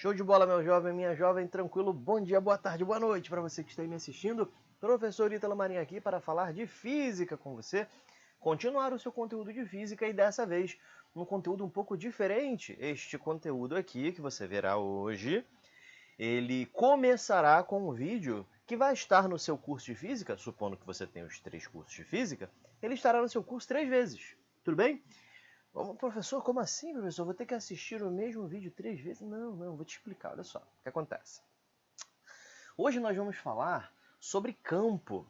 Show de bola, meu jovem, minha jovem, tranquilo, bom dia, boa tarde, boa noite para você que está aí me assistindo. Professor Ítalo Marinho aqui para falar de física com você, continuar o seu conteúdo de física e dessa vez um conteúdo um pouco diferente. Este conteúdo aqui que você verá hoje, ele começará com um vídeo que vai estar no seu curso de física, supondo que você tenha os 3 cursos de física, ele estará no seu curso 3 vezes, tudo bem? Professor, como assim, professor? Vou ter que assistir o mesmo vídeo 3 vezes? Não, vou te explicar, olha só o que acontece. Hoje nós vamos falar sobre campo.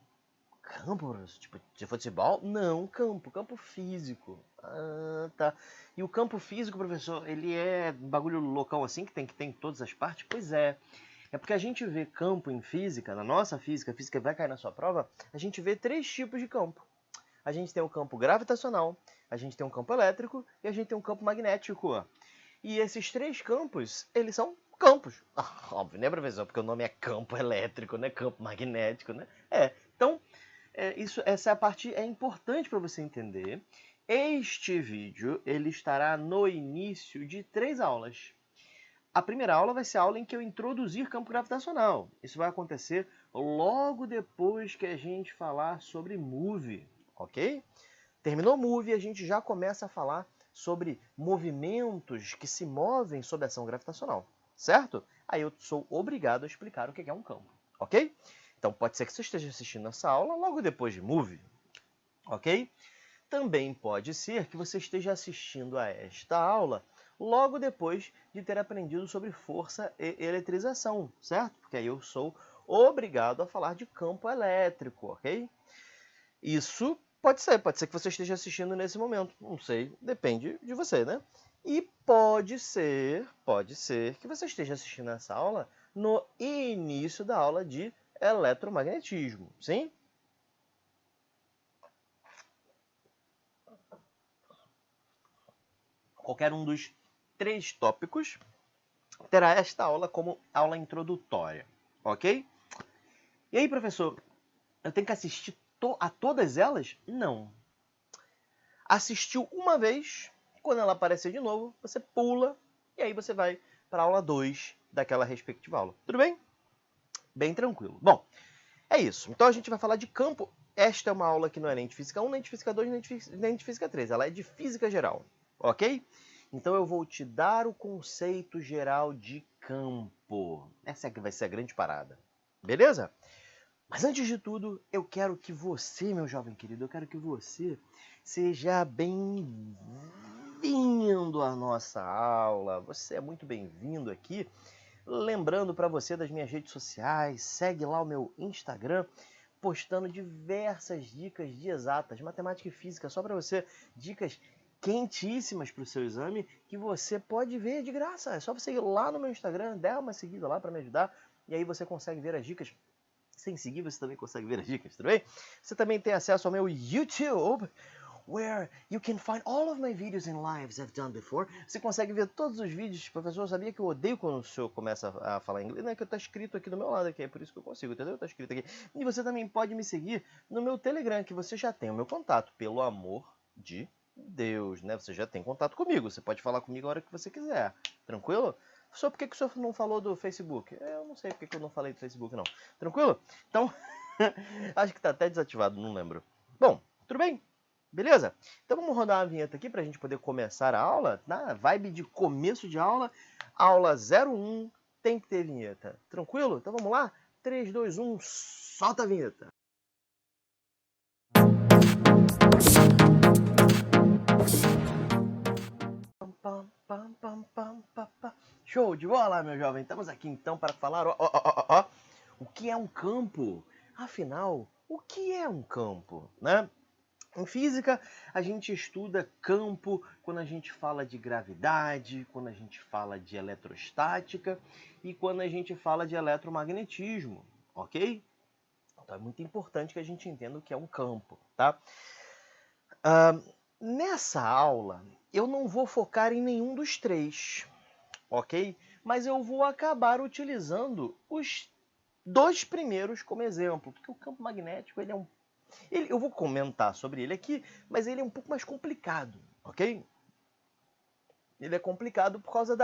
Campo, professor? Tipo de futebol? Não, campo físico. Ah, tá. E o campo físico, professor, ele é um bagulho loucão assim, que ter em todas as partes? Pois é. É porque a gente vê campo em física, na nossa física, a física vai cair na sua prova, a gente vê 3 tipos de campo. A gente tem o campo gravitacional, a gente tem um campo elétrico e a gente tem um campo magnético. E esses 3 campos, eles são campos. Óbvio, né, professor? Porque o nome é campo elétrico, né? Campo magnético, né? Então, essa parte é importante para você entender. Este vídeo, ele estará no início de 3 aulas. A primeira aula vai ser a aula em que eu introduzir campo gravitacional. Isso vai acontecer logo depois que a gente falar sobre MOVE, ok? Terminou MOVE, a gente já começa a falar sobre movimentos que se movem sob ação gravitacional, certo? Aí eu sou obrigado a explicar o que é um campo, ok? Então pode ser que você esteja assistindo essa aula logo depois de MOVE, ok? Também pode ser que você esteja assistindo a esta aula logo depois de ter aprendido sobre força e eletrização, certo? Porque aí eu sou obrigado a falar de campo elétrico, ok? Isso pode ser que você esteja assistindo nesse momento, não sei, depende de você, né? E pode ser que você esteja assistindo essa aula no início da aula de eletromagnetismo, sim? Qualquer um dos 3 tópicos terá esta aula como aula introdutória, ok? E aí, professor, eu tenho que assistir a todas elas? Não. Assistiu uma vez, quando ela aparecer de novo, você pula e aí você vai para a aula 2 daquela respectiva aula. Tudo bem? Bem tranquilo. Bom, é isso. Então a gente vai falar de campo. Esta é uma aula que não é nem de física 1, nem de física 2, nem de física 3. Ela é de física geral, ok? Então eu vou te dar o conceito geral de campo. Essa é que vai ser a grande parada. Beleza? Mas antes de tudo, eu quero que você, meu jovem querido, eu quero que você seja bem-vindo à nossa aula. Você é muito bem-vindo aqui. Lembrando para você das minhas redes sociais, segue lá o meu Instagram, postando diversas dicas de exatas, matemática e física, só para você, dicas quentíssimas para o seu exame, que você pode ver de graça. É só você ir lá no meu Instagram, dar uma seguida lá para me ajudar, e aí você consegue ver as dicas. Sem seguir, você também consegue ver as dicas, tudo bem? Você também tem acesso ao meu YouTube, where you can find all of my videos and lives I've done before. Você consegue ver todos os vídeos. Professor, eu sabia que eu odeio quando o senhor começa a falar inglês, né? Que está escrito aqui do meu lado, aqui, é por isso que eu consigo, entendeu? Está escrito aqui. E você também pode me seguir no meu Telegram, que você já tem o meu contato, pelo amor de Deus, né? Você já tem contato comigo, você pode falar comigo a hora que você quiser, tranquilo? Só por que o senhor não falou do Facebook? Eu não sei porque que eu não falei do Facebook, não. Tranquilo? Então, acho que está até desativado, não lembro. Bom, tudo bem? Beleza? Então vamos rodar uma vinheta aqui para a gente poder começar a aula, na vibe de começo de aula. Aula 01 tem que ter vinheta. Tranquilo? Então vamos lá? 3, 2, 1, solta a vinheta. Show de bola, meu jovem. Estamos aqui então para falar o que é um campo. Afinal, o que é um campo, né? Em física, a gente estuda campo quando a gente fala de gravidade, quando a gente fala de eletrostática e quando a gente fala de eletromagnetismo, ok? Então é muito importante que a gente entenda o que é um campo, tá? Nessa aula, eu não vou focar em nenhum dos 3, ok? Mas eu vou acabar utilizando os 2 primeiros como exemplo, porque o campo magnético eu vou comentar sobre ele aqui, mas ele é um pouco mais complicado, ok? Ele é complicado por causa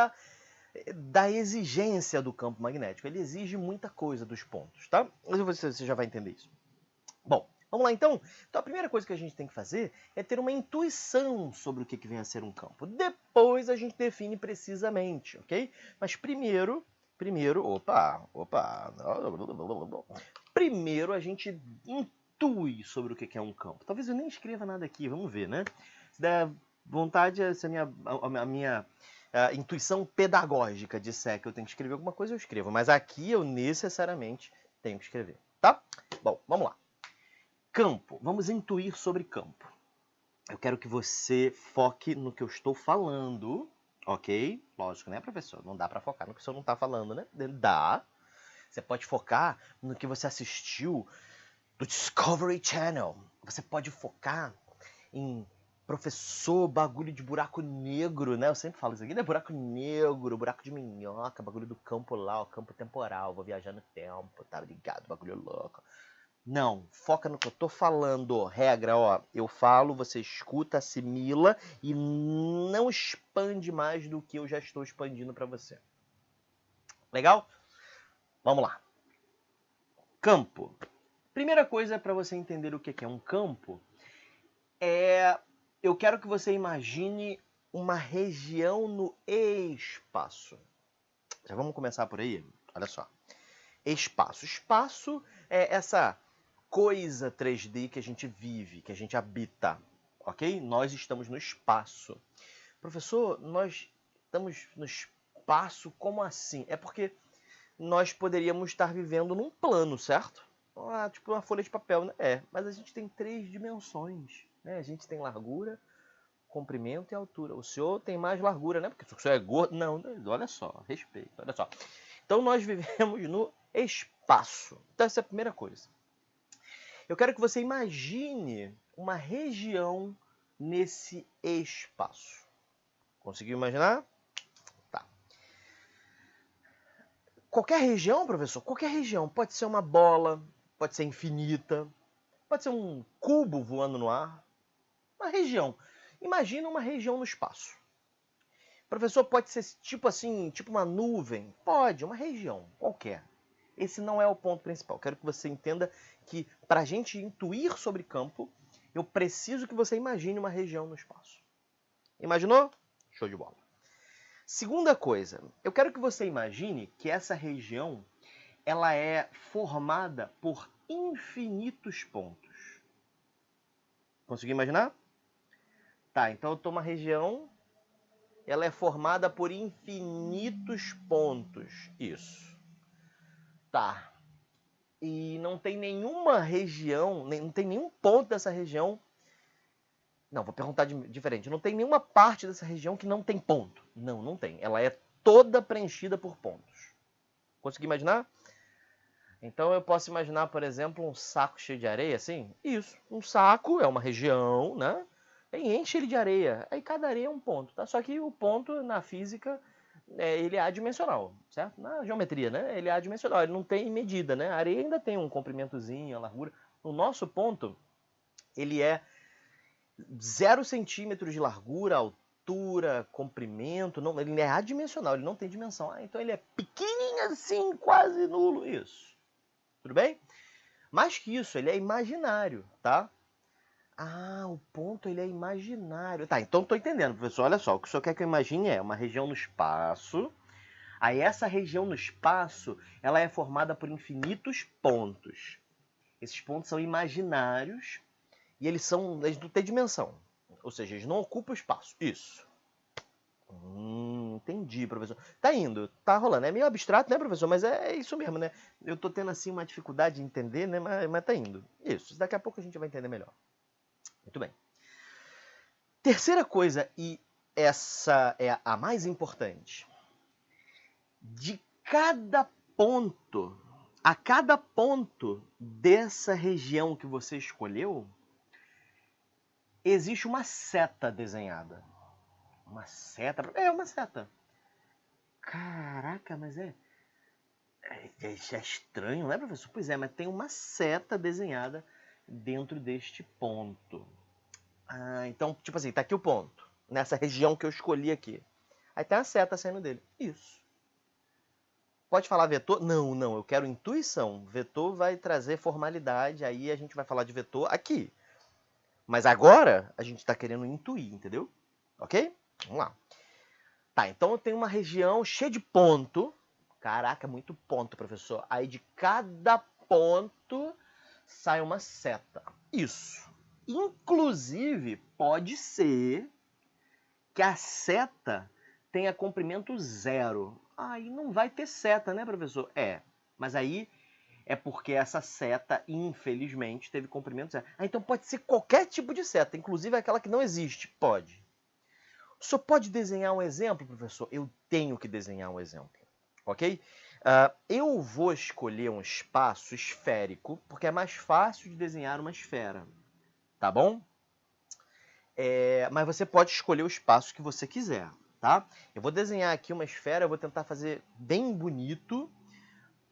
da exigência do campo magnético. Ele exige muita coisa dos pontos, tá? Mas você já vai entender isso. Bom, vamos lá então. Então a primeira coisa que a gente tem que fazer é ter uma intuição sobre o que vem a ser um campo. Depois a gente define precisamente, ok? Mas primeiro, primeiro a gente intui sobre o que é um campo. Talvez eu nem escreva nada aqui, vamos ver, né? Se der vontade, se a minha intuição pedagógica disser que eu tenho que escrever alguma coisa, eu escrevo. Mas aqui eu necessariamente tenho que escrever, tá? Bom, vamos lá. Campo. Vamos intuir sobre campo. Eu quero que você foque no que eu estou falando, ok? Lógico, né, professor? Não dá para focar no que o senhor não está falando, né? Dá. Você pode focar no que você assistiu do Discovery Channel. Você pode focar em professor, bagulho de buraco negro, né? Eu sempre falo isso aqui, né? Buraco negro, buraco de minhoca, bagulho do campo lá, o campo temporal, vou viajar no tempo, tá ligado? Bagulho louco. Não, foca no que eu tô falando. Regra, ó, eu falo, você escuta, assimila e não expande mais do que eu já estou expandindo para você. Legal? Vamos lá. Campo. Primeira coisa para você entender o que é um campo eu quero que você imagine uma região no espaço. Já vamos começar por aí? Olha só. Espaço. Espaço é essa coisa 3D que a gente vive, que a gente habita, ok? Nós estamos no espaço. Professor, nós estamos no espaço, como assim? É porque nós poderíamos estar vivendo num plano, certo? Tipo uma folha de papel, né? Mas a gente tem 3 dimensões, né? A gente tem largura, comprimento e altura. O senhor tem mais largura, né? Porque o senhor é gordo. Não, olha só, respeito, olha só. Então nós vivemos no espaço. Então essa é a primeira coisa. Eu quero que você imagine uma região nesse espaço. Conseguiu imaginar? Tá. Qualquer região, professor? Qualquer região. Pode ser uma bola, pode ser infinita, pode ser um cubo voando no ar. Uma região. Imagina uma região no espaço. Professor, pode ser tipo assim, tipo uma nuvem? Pode, uma região qualquer. Esse não é o ponto principal. Quero que você entenda que para a gente intuir sobre campo, eu preciso que você imagine uma região no espaço. Imaginou? Show de bola. Segunda coisa, eu quero que você imagine que essa região ela é formada por infinitos pontos. Conseguiu imaginar? Tá, então eu estou uma região, ela é formada por infinitos pontos. Isso. Tá. E não tem nenhuma região, não tem nenhum ponto dessa região. Não, vou perguntar diferente. Não tem nenhuma parte dessa região que não tem ponto. Não, não tem. Ela é toda preenchida por pontos. Conseguiu imaginar? Então eu posso imaginar, por exemplo, um saco cheio de areia, assim? Isso. Um saco é uma região, né? E enche ele de areia. Aí cada areia é um ponto, tá? Só que o ponto na física ele é adimensional, certo? Na geometria, né? Ele é adimensional, ele não tem medida, né? A areia ainda tem um comprimentozinho, a largura. O nosso ponto, ele é 0 centímetros de largura, altura, comprimento, não, ele é adimensional, ele não tem dimensão. Então ele é pequenininho assim, quase nulo, isso. Tudo bem? Mais que isso, ele é imaginário, tá? O ponto ele é imaginário. Tá, então tô entendendo, professor. Olha só, o que o senhor quer que eu imagine é uma região no espaço. Aí essa região no espaço, ela é formada por infinitos pontos. Esses pontos são imaginários e eles não têm dimensão. Ou seja, eles não ocupam espaço. Isso. Entendi, professor. Tá indo, tá rolando. É meio abstrato, né, professor? Mas é isso mesmo, né? Eu tô tendo, assim, uma dificuldade de entender, né? Mas tá indo. Isso. Daqui a pouco a gente vai entender melhor. Muito bem. Terceira coisa, e essa é a mais importante. De cada ponto, a cada ponto dessa região que você escolheu, existe uma seta desenhada. Uma seta? É uma seta. Caraca, mas é estranho, né, professor? Pois é, mas tem uma seta desenhada dentro deste ponto. Então, tipo assim, tá aqui o ponto. Nessa região que eu escolhi aqui. Aí tem a seta saindo dele. Isso. pode falar vetor? Não, não, eu quero intuição. Vetor vai trazer formalidade, aí a gente vai falar de vetor aqui. Mas agora a gente está querendo intuir, entendeu? Ok? Vamos lá. Tá, então eu tenho uma região cheia de ponto. Caraca, muito ponto, professor. Aí de cada ponto sai uma seta. Isso. Inclusive, pode ser que a seta tenha comprimento zero. Aí não vai ter seta, né, professor? É, mas aí é porque essa seta, infelizmente, teve comprimento zero. Ah, então pode ser qualquer tipo de seta, inclusive aquela que não existe. Pode. O senhor pode desenhar um exemplo, professor? Eu tenho que desenhar um exemplo, ok? Eu vou escolher um espaço esférico, porque é mais fácil de desenhar uma esfera, tá bom? Mas você pode escolher o espaço que você quiser, tá? Eu vou desenhar aqui uma esfera, eu vou tentar fazer bem bonito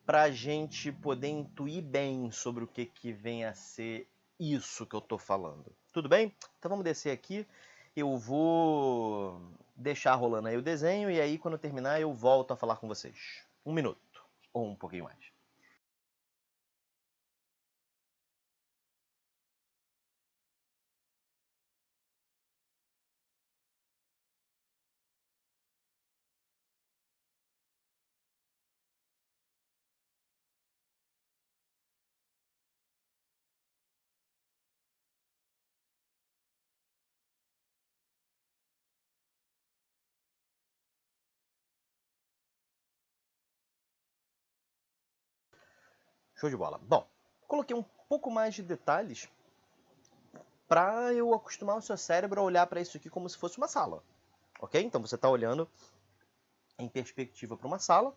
para a gente poder intuir bem sobre o que vem a ser isso que eu estou falando. Tudo bem? Então vamos descer aqui. Eu vou deixar rolando aí o desenho e aí quando eu terminar eu volto a falar com vocês. 1 minuto ou um pouquinho mais. Show de bola. Bom, coloquei um pouco mais de detalhes para eu acostumar o seu cérebro a olhar para isso aqui como se fosse uma sala. Ok? Então você está olhando em perspectiva para uma sala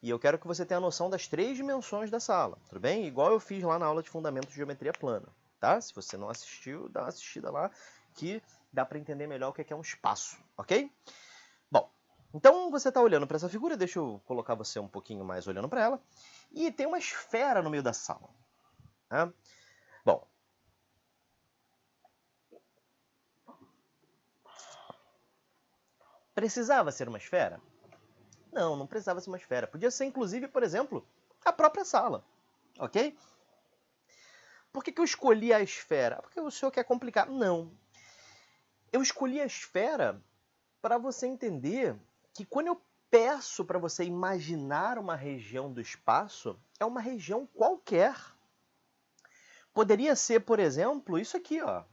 e eu quero que você tenha a noção das 3 dimensões da sala, tudo bem? Igual eu fiz lá na aula de Fundamentos de Geometria Plana, tá? Se você não assistiu, dá uma assistida lá que dá para entender melhor o que é um espaço, ok? Bom, então você está olhando para essa figura, deixa eu colocar você um pouquinho mais olhando para ela, e tem uma esfera no meio da sala. Tá? Bom, precisava ser uma esfera? Não, não precisava ser uma esfera. Podia ser, inclusive, por exemplo, a própria sala, ok? Por que eu escolhi a esfera? Porque o senhor quer complicar. Não. Eu escolhi a esfera para você entender que quando eu peço para você imaginar uma região do espaço, é uma região qualquer. Poderia ser, por exemplo, isso aqui, ó.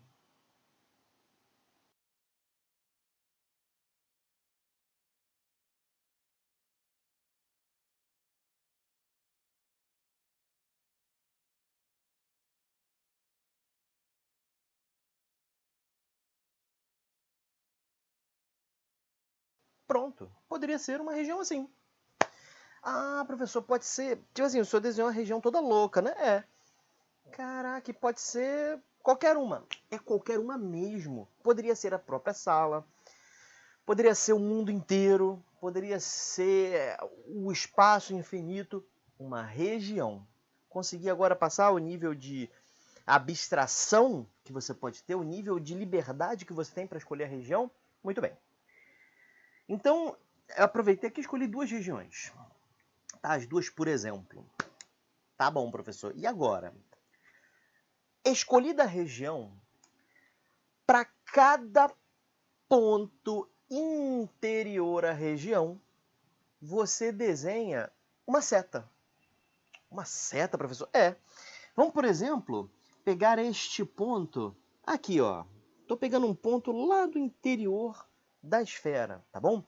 Pronto. Poderia ser uma região assim. Ah, professor, pode ser. Tipo assim, o senhor desenhou uma região toda louca, né? É. Caraca, pode ser qualquer uma. É qualquer uma mesmo. Poderia ser a própria sala, poderia ser o mundo inteiro, poderia ser o espaço infinito, uma região. Consegui agora passar o nível de abstração que você pode ter, o nível de liberdade que você tem para escolher a região? Muito bem. Então, eu aproveitei aqui e escolhi 2 regiões. Tá, as 2 por exemplo. Tá bom, professor. E agora? Escolhida a região, para cada ponto interior à região, você desenha uma seta. Uma seta, professor? É. Vamos, por exemplo, pegar este ponto aqui, ó. Estou pegando um ponto lá do interior da esfera, tá bom?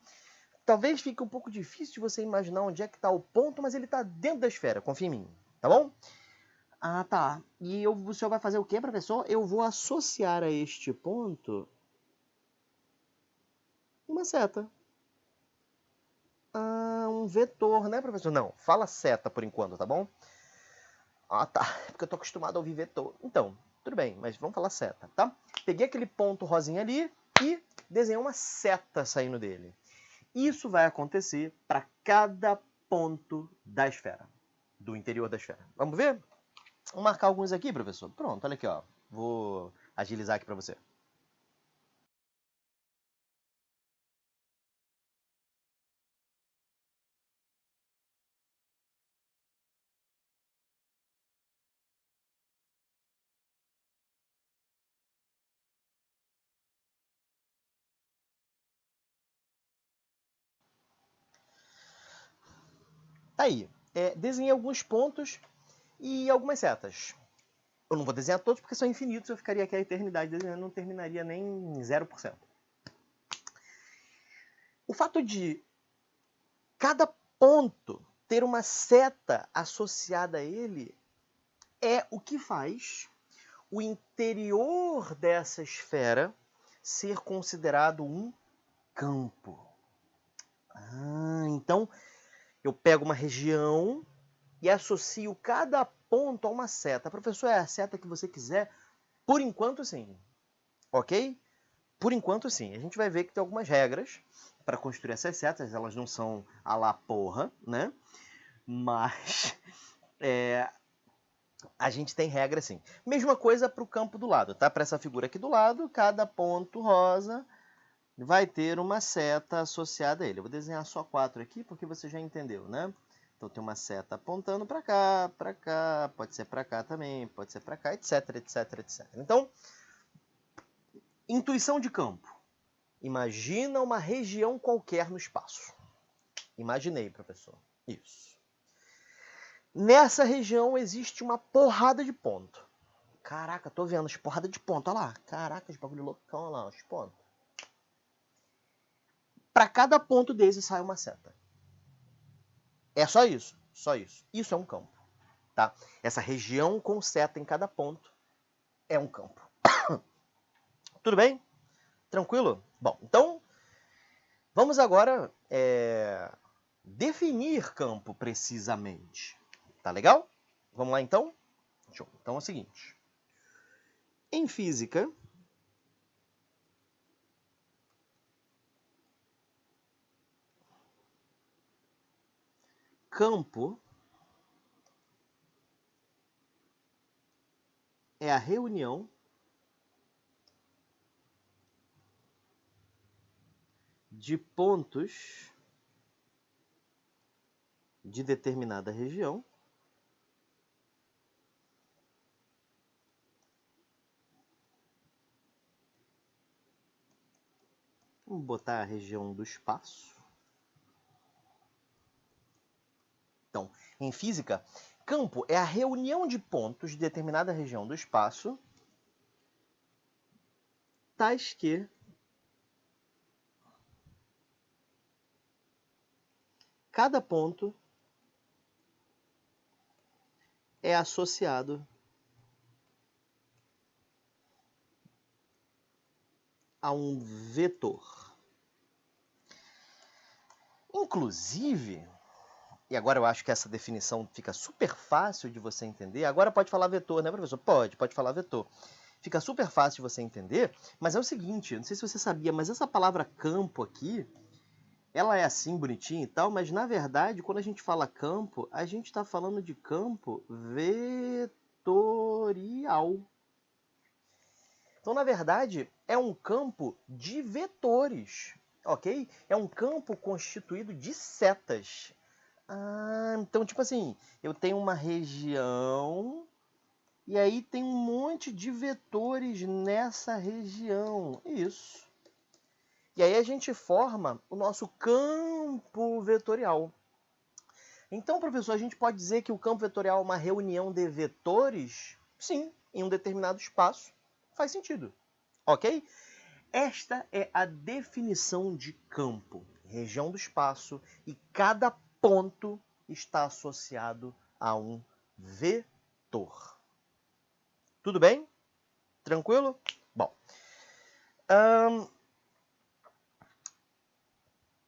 Talvez fique um pouco difícil de você imaginar onde é que está o ponto, mas ele está dentro da esfera, confia em mim, tá bom? Ah, tá. E o senhor vai fazer o quê, professor? Eu vou associar a este ponto uma seta. Ah, um vetor, né, professor? Não, fala seta por enquanto, tá bom? Ah, tá. Porque eu tô acostumado a ouvir vetor. Então, tudo bem, mas vamos falar seta, tá? Peguei aquele ponto rosinha ali e desenhei uma seta saindo dele. Isso vai acontecer para cada ponto da esfera, do interior da esfera. Vamos ver? Vamos marcar alguns aqui, professor? Pronto, olha aqui, ó. Vou agilizar aqui para você. tá aí. Desenhei alguns pontos e algumas setas. Eu não vou desenhar todos porque são infinitos, eu ficaria aqui a eternidade desenhando, não terminaria nem em 0%. O fato de cada ponto ter uma seta associada a ele é o que faz o interior dessa esfera ser considerado um campo. Então eu pego uma região e associo cada ponto a uma seta. Professor, é a seta que você quiser? Por enquanto, sim. Ok? Por enquanto, sim. A gente vai ver que tem algumas regras para construir essas setas. Elas não são a la porra, né? Mas a gente tem regra, sim. Mesma coisa para o campo do lado, tá? Para essa figura aqui do lado, cada ponto rosa vai ter uma seta associada a ele. Eu vou desenhar só 4 aqui, porque você já entendeu, né? Então tem uma seta apontando para cá, pode ser para cá também, pode ser para cá, etc, etc, etc. Então, intuição de campo. Imagina uma região qualquer no espaço. Imaginei, professor. Isso. Nessa região existe uma porrada de ponto. Caraca, tô vendo as porrada de ponto, olha lá. Caraca, os bagulho loucão, olha lá, os pontos. Para cada ponto desse sai uma seta. É só isso, só isso. Isso é um campo, tá? Essa região com seta em cada ponto é um campo. Tudo bem? Tranquilo? Bom, então vamos agora definir campo precisamente. Tá legal? Vamos lá então? Show. Então é o seguinte. Em física, campo é a reunião de pontos de determinada região Vamos botar a região do espaço. Então, em física, campo é a reunião de pontos de determinada região do espaço, tais que cada ponto é associado a um vetor. Inclusive, e agora eu acho que essa definição fica super fácil de você entender. Agora pode falar vetor, né, professor? Pode falar vetor. Fica super fácil de você entender, mas é o seguinte, não sei se você sabia, mas essa palavra campo aqui, ela é assim, bonitinha e tal, mas na verdade, quando a gente fala campo, a gente está falando de campo vetorial. Então, na verdade, é um campo de vetores, ok? É um campo constituído de setas. Então, tipo assim, eu tenho uma região e aí tem um monte de vetores nessa região. Isso. E aí a gente forma o nosso campo vetorial. Então, professor, a gente pode dizer que o campo vetorial é uma reunião de vetores? Sim, em um determinado espaço. Faz sentido. Ok? Esta é a definição de campo. Região do espaço e cada ponto está associado a um vetor. Tudo bem? Tranquilo? Bom.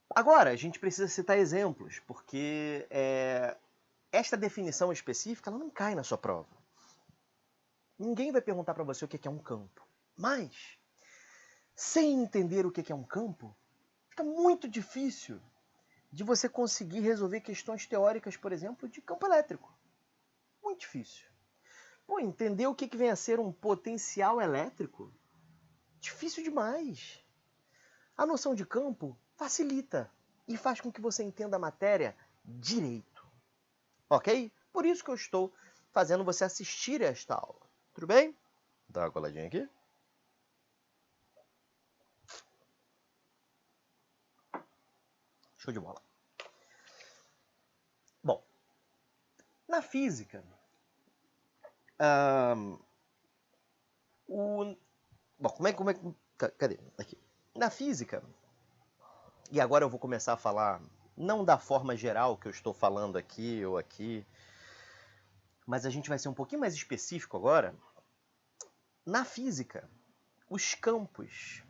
Agora, a gente precisa citar exemplos, porque esta definição específica ela não cai na sua prova. Ninguém vai perguntar para você o que é um campo. Mas, sem entender o que é um campo, fica muito difícil de você conseguir resolver questões teóricas, por exemplo, de campo elétrico. Muito difícil. Pô, entender o que vem a ser um potencial elétrico? Difícil demais. A noção de campo facilita e faz com que você entenda a matéria direito. Ok? Por isso que eu estou fazendo você assistir a esta aula. Tudo bem? Dá uma coladinha aqui. Show de bola. Bom, Na física, bom, cadê? Aqui. Na física, e agora eu vou começar a falar, não da forma geral que eu estou falando aqui ou aqui, mas a gente vai ser um pouquinho mais específico agora. Na física, os campos,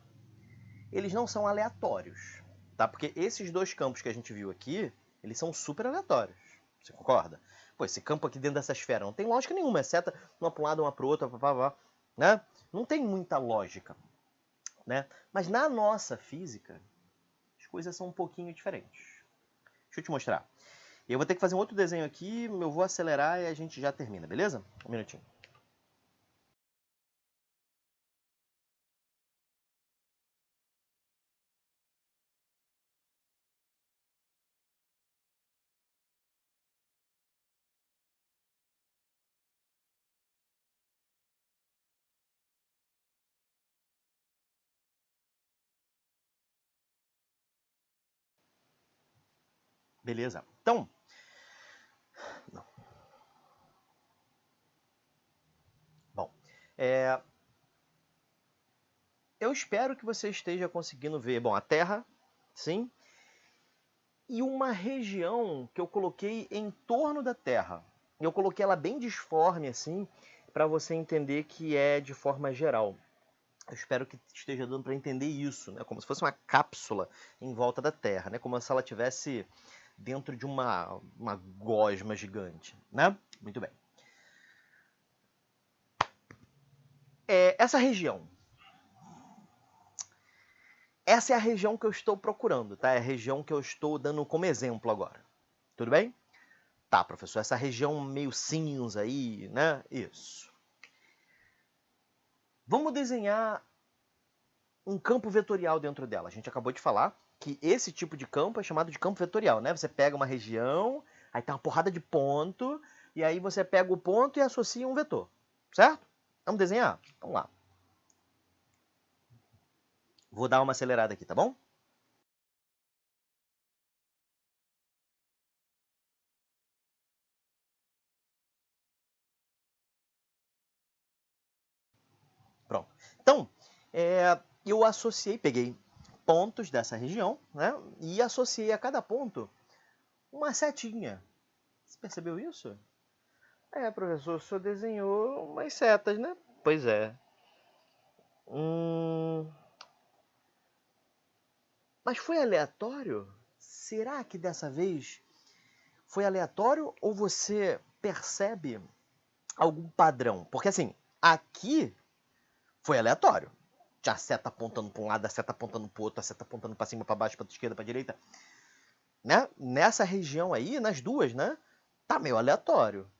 eles não são aleatórios, tá? Porque esses dois campos que a gente viu aqui, eles são super aleatórios. Você concorda? Pô, esse campo aqui dentro dessa esfera não tem lógica nenhuma, é seta uma para um lado, uma para o outro, né? Não tem muita lógica, né? Mas na nossa física, as coisas são um pouquinho diferentes. Deixa eu te mostrar. Eu vou ter que fazer um outro desenho aqui, eu vou acelerar e a gente já termina, beleza? Um minutinho. Beleza. Então, bom, eu espero que você esteja conseguindo ver, bom, a Terra, sim, e uma região que eu coloquei em torno da Terra. Eu coloquei ela bem disforme, assim, para você entender que é de forma geral. Eu espero que esteja dando para entender isso, né? Como se fosse uma cápsula em volta da Terra, né? Como se ela estivesse dentro de uma gosma gigante, né? Muito bem. Essa região. Essa é a região que eu estou procurando, tá? É a região que eu estou dando como exemplo agora. Tudo bem? Tá, professor, essa região meio cinza aí, né? Isso. Vamos desenhar um campo vetorial dentro dela. A gente acabou de falar que esse tipo de campo é chamado de campo vetorial, né? Você pega uma região, aí tem uma porrada de ponto, e aí você pega o ponto e associa um vetor, certo? Vamos desenhar? Vamos lá. Vou dar uma acelerada aqui, tá bom? Pronto. Então, eu associei, peguei pontos dessa região, né? E associei a cada ponto uma setinha. Você percebeu isso? Professor, o senhor desenhou umas setas, né? Pois é. Mas foi aleatório? Será que dessa vez foi aleatório ou você percebe algum padrão? Porque assim, aqui foi aleatório. Tinha a seta apontando para um lado, a seta apontando para o outro, a seta apontando para cima, para baixo, para esquerda, para direita. Né? Nessa região aí, nas duas, né? Tá meio aleatório.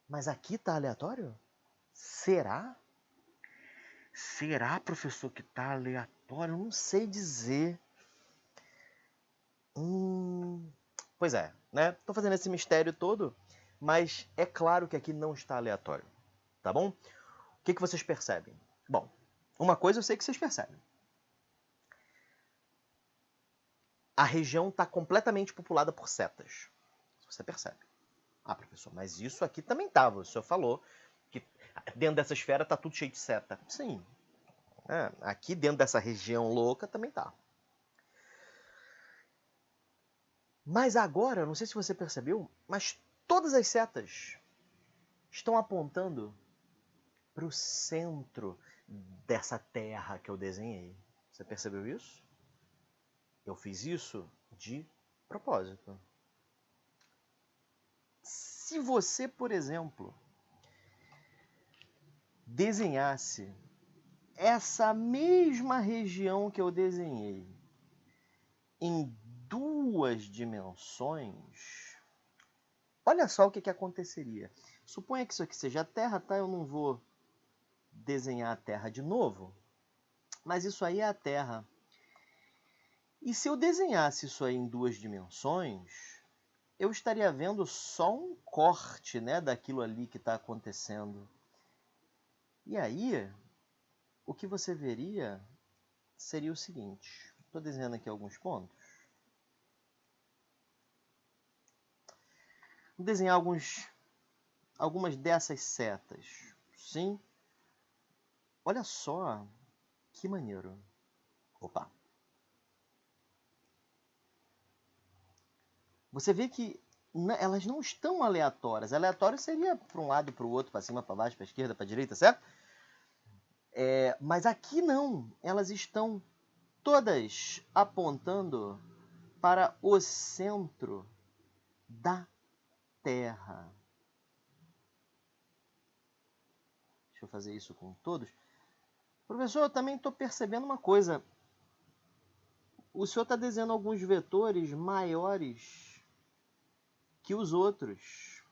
Mas aqui tá aleatório? Será? Será, professor, que tá aleatório? Eu não sei dizer. Pois é, né? Tô fazendo esse mistério todo, mas é claro que aqui não está aleatório, tá bom? O que vocês percebem? Bom, uma coisa eu sei que vocês percebem. A região está completamente populada por setas. Você percebe. Ah, professor, mas isso aqui também estava. O senhor falou que dentro dessa esfera está tudo cheio de seta. Sim. Aqui dentro dessa região louca também tá. Mas agora, não sei se você percebeu, mas todas as setas estão apontando para o centro dessa terra que eu desenhei. Você percebeu isso? Eu fiz isso de propósito. Se você, por exemplo, desenhasse essa mesma região que eu desenhei em duas dimensões, olha só o que aconteceria. Suponha que isso aqui seja a Terra, tá? Eu não vou desenhar a Terra de novo, mas isso aí é a Terra. E se eu desenhasse isso aí em duas dimensões, eu estaria vendo só um corte, né, daquilo ali que está acontecendo. E aí, o que você veria seria o seguinte. Estou desenhando aqui alguns pontos. Vou desenhar algumas dessas setas. Sim. Olha só, que maneiro. Opa. Você vê que elas não estão aleatórias. Aleatório seria para um lado e para o outro, para cima, para baixo, para a esquerda, para a direita, certo? Mas aqui não. Elas estão todas apontando para o centro da Terra. Deixa eu fazer isso com todos. Professor, eu também estou percebendo uma coisa. O senhor está desenhando alguns vetores maiores que os outros.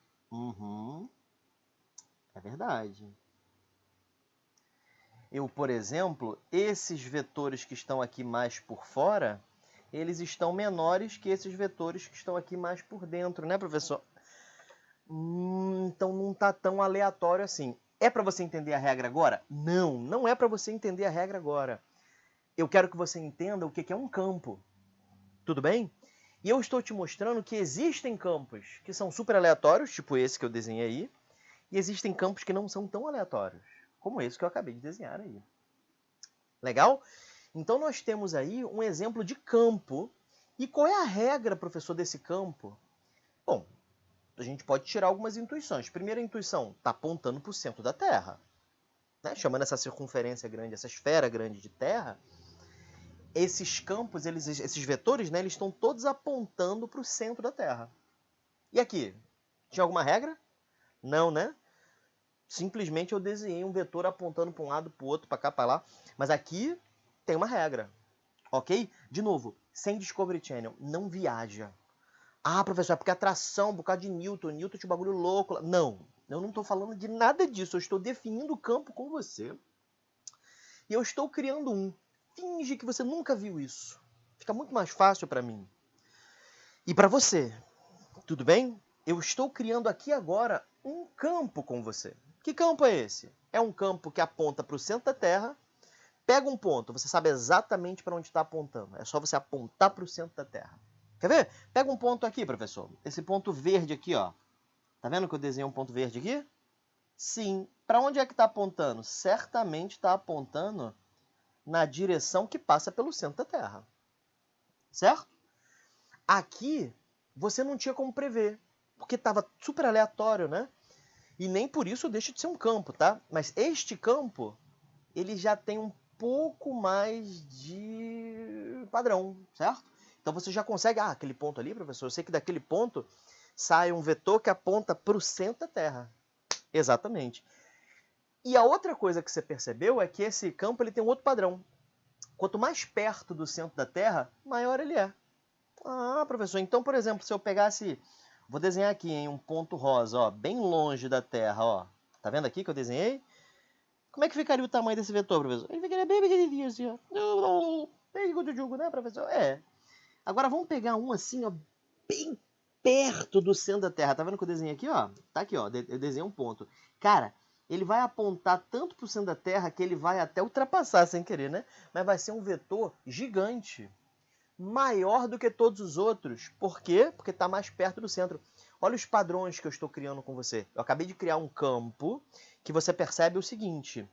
É verdade. Eu, por exemplo, esses vetores que estão aqui mais por fora, eles estão menores que esses vetores que estão aqui mais por dentro, né, professor? Então não está tão aleatório assim. É para você entender a regra agora? Não, não é para você entender a regra agora. Eu quero que você entenda o que é um campo. Tudo bem? E eu estou te mostrando que existem campos que são super aleatórios, tipo esse que eu desenhei aí, e existem campos que não são tão aleatórios, como esse que eu acabei de desenhar aí. Legal? Então nós temos aí um exemplo de campo. E qual é a regra, professor, desse campo? Bom, a gente pode tirar algumas intuições. Primeira intuição, está apontando para o centro da Terra. Né? Chamando essa circunferência grande, essa esfera grande de Terra, esses campos, esses vetores, né, eles estão todos apontando para o centro da Terra. E aqui? Tinha alguma regra? Não, né? Simplesmente eu desenhei um vetor apontando para um lado, para o outro, para cá, para lá. Mas aqui tem uma regra, ok? De novo, sem Discovery Channel, não viaja. Ah, professor, é porque atração, por causa de Newton. Newton tinha um bagulho louco. Não, eu não estou falando de nada disso. Eu estou definindo o campo com você. E eu estou criando um. Finge que você nunca viu isso. Fica muito mais fácil para mim. E para você, tudo bem? Eu estou criando aqui agora um campo com você. Que campo é esse? É um campo que aponta para o centro da Terra. Pega um ponto, você sabe exatamente para onde está apontando. É só você apontar para o centro da Terra. Quer ver? Pega um ponto aqui, professor. Esse ponto verde aqui, ó. Tá vendo que eu desenhei um ponto verde aqui? Sim. Para onde é que está apontando? Certamente está apontando na direção que passa pelo centro da Terra. Certo? Aqui, você não tinha como prever, porque estava super aleatório, né? E nem por isso deixa de ser um campo, tá? Mas este campo, ele já tem um pouco mais de padrão, certo? Então você já consegue, aquele ponto ali, professor, eu sei que daquele ponto sai um vetor que aponta para o centro da Terra. Exatamente. E a outra coisa que você percebeu é que esse campo ele tem um outro padrão. Quanto mais perto do centro da Terra, maior ele é. Ah, professor, então, por exemplo, se eu pegasse... Vou desenhar aqui em um ponto rosa, ó, bem longe da Terra, ó. Tá vendo aqui que eu desenhei? Como é que ficaria o tamanho desse vetor, professor? Ele ficaria bem pequenininho assim, ó. Bem gudujugo, né, professor? É. Agora vamos pegar um assim, ó, bem perto do centro da Terra. Tá vendo que eu desenhei aqui, ó? Tá aqui, ó. Eu desenhei um ponto. Cara, ele vai apontar tanto pro centro da Terra que ele vai até ultrapassar sem querer, né? Mas vai ser um vetor gigante. Maior do que todos os outros. Por quê? Porque está mais perto do centro. Olha os padrões que eu estou criando com você. Eu acabei de criar um campo que você percebe o seguinte.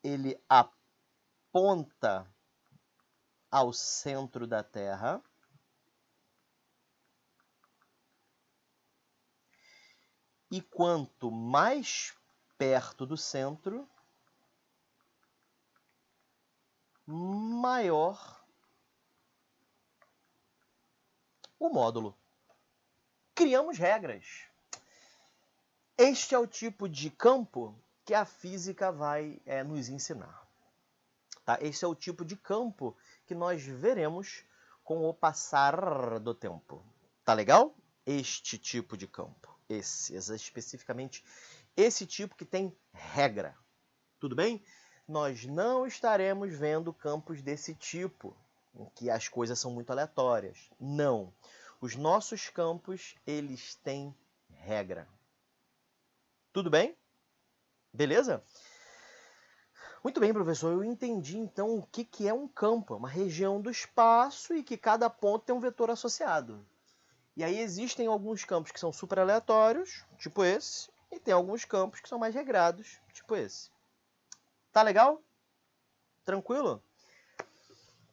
Ele aponta ao centro da Terra. E quanto mais perto do centro, maior o módulo. Criamos regras. Este é o tipo de campo que a física vai nos ensinar. Tá? Esse é o tipo de campo que nós veremos com o passar do tempo. Tá legal? Este tipo de campo. Especificamente esse tipo que tem regra. Tudo bem? Nós não estaremos vendo campos desse tipo, em que as coisas são muito aleatórias. Não. Os nossos campos, eles têm regra. Tudo bem? Beleza? Muito bem, professor. Eu entendi, então, o que é um campo. É uma região do espaço e que cada ponto tem um vetor associado. E aí existem alguns campos que são super aleatórios, tipo esse, e tem alguns campos que são mais regrados, tipo esse. Tá legal? Tranquilo?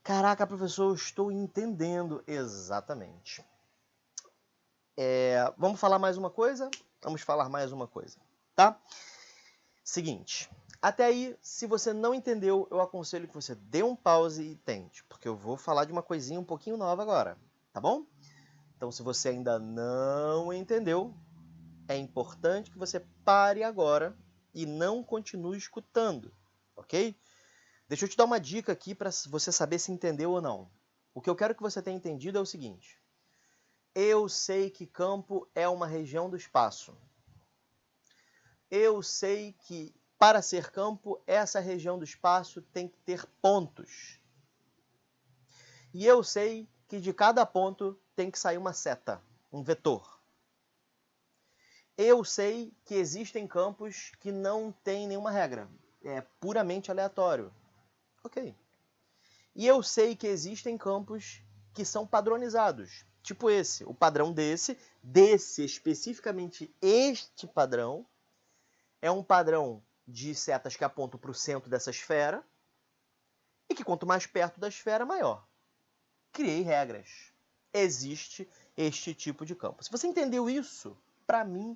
Caraca, professor, eu estou entendendo exatamente. Vamos falar mais uma coisa? Vamos falar mais uma coisa, tá? Seguinte, até aí, se você não entendeu, eu aconselho que você dê um pause e tente, porque eu vou falar de uma coisinha um pouquinho nova agora, tá bom? Então, se você ainda não entendeu, é importante que você pare agora e não continue escutando, ok? Deixa eu te dar uma dica aqui para você saber se entendeu ou não. O que eu quero que você tenha entendido é o seguinte: eu sei que campo é uma região do espaço. Eu sei que, para ser campo, essa região do espaço tem que ter pontos. E eu sei que de cada ponto tem que sair uma seta, um vetor. Eu sei que existem campos que não têm nenhuma regra. É puramente aleatório. Ok. E eu sei que existem campos que são padronizados. Tipo esse. O padrão desse especificamente este padrão, é um padrão de setas que apontam para o centro dessa esfera e que quanto mais perto da esfera, maior. Criei regras. Existe este tipo de campo. Se você entendeu isso, para mim,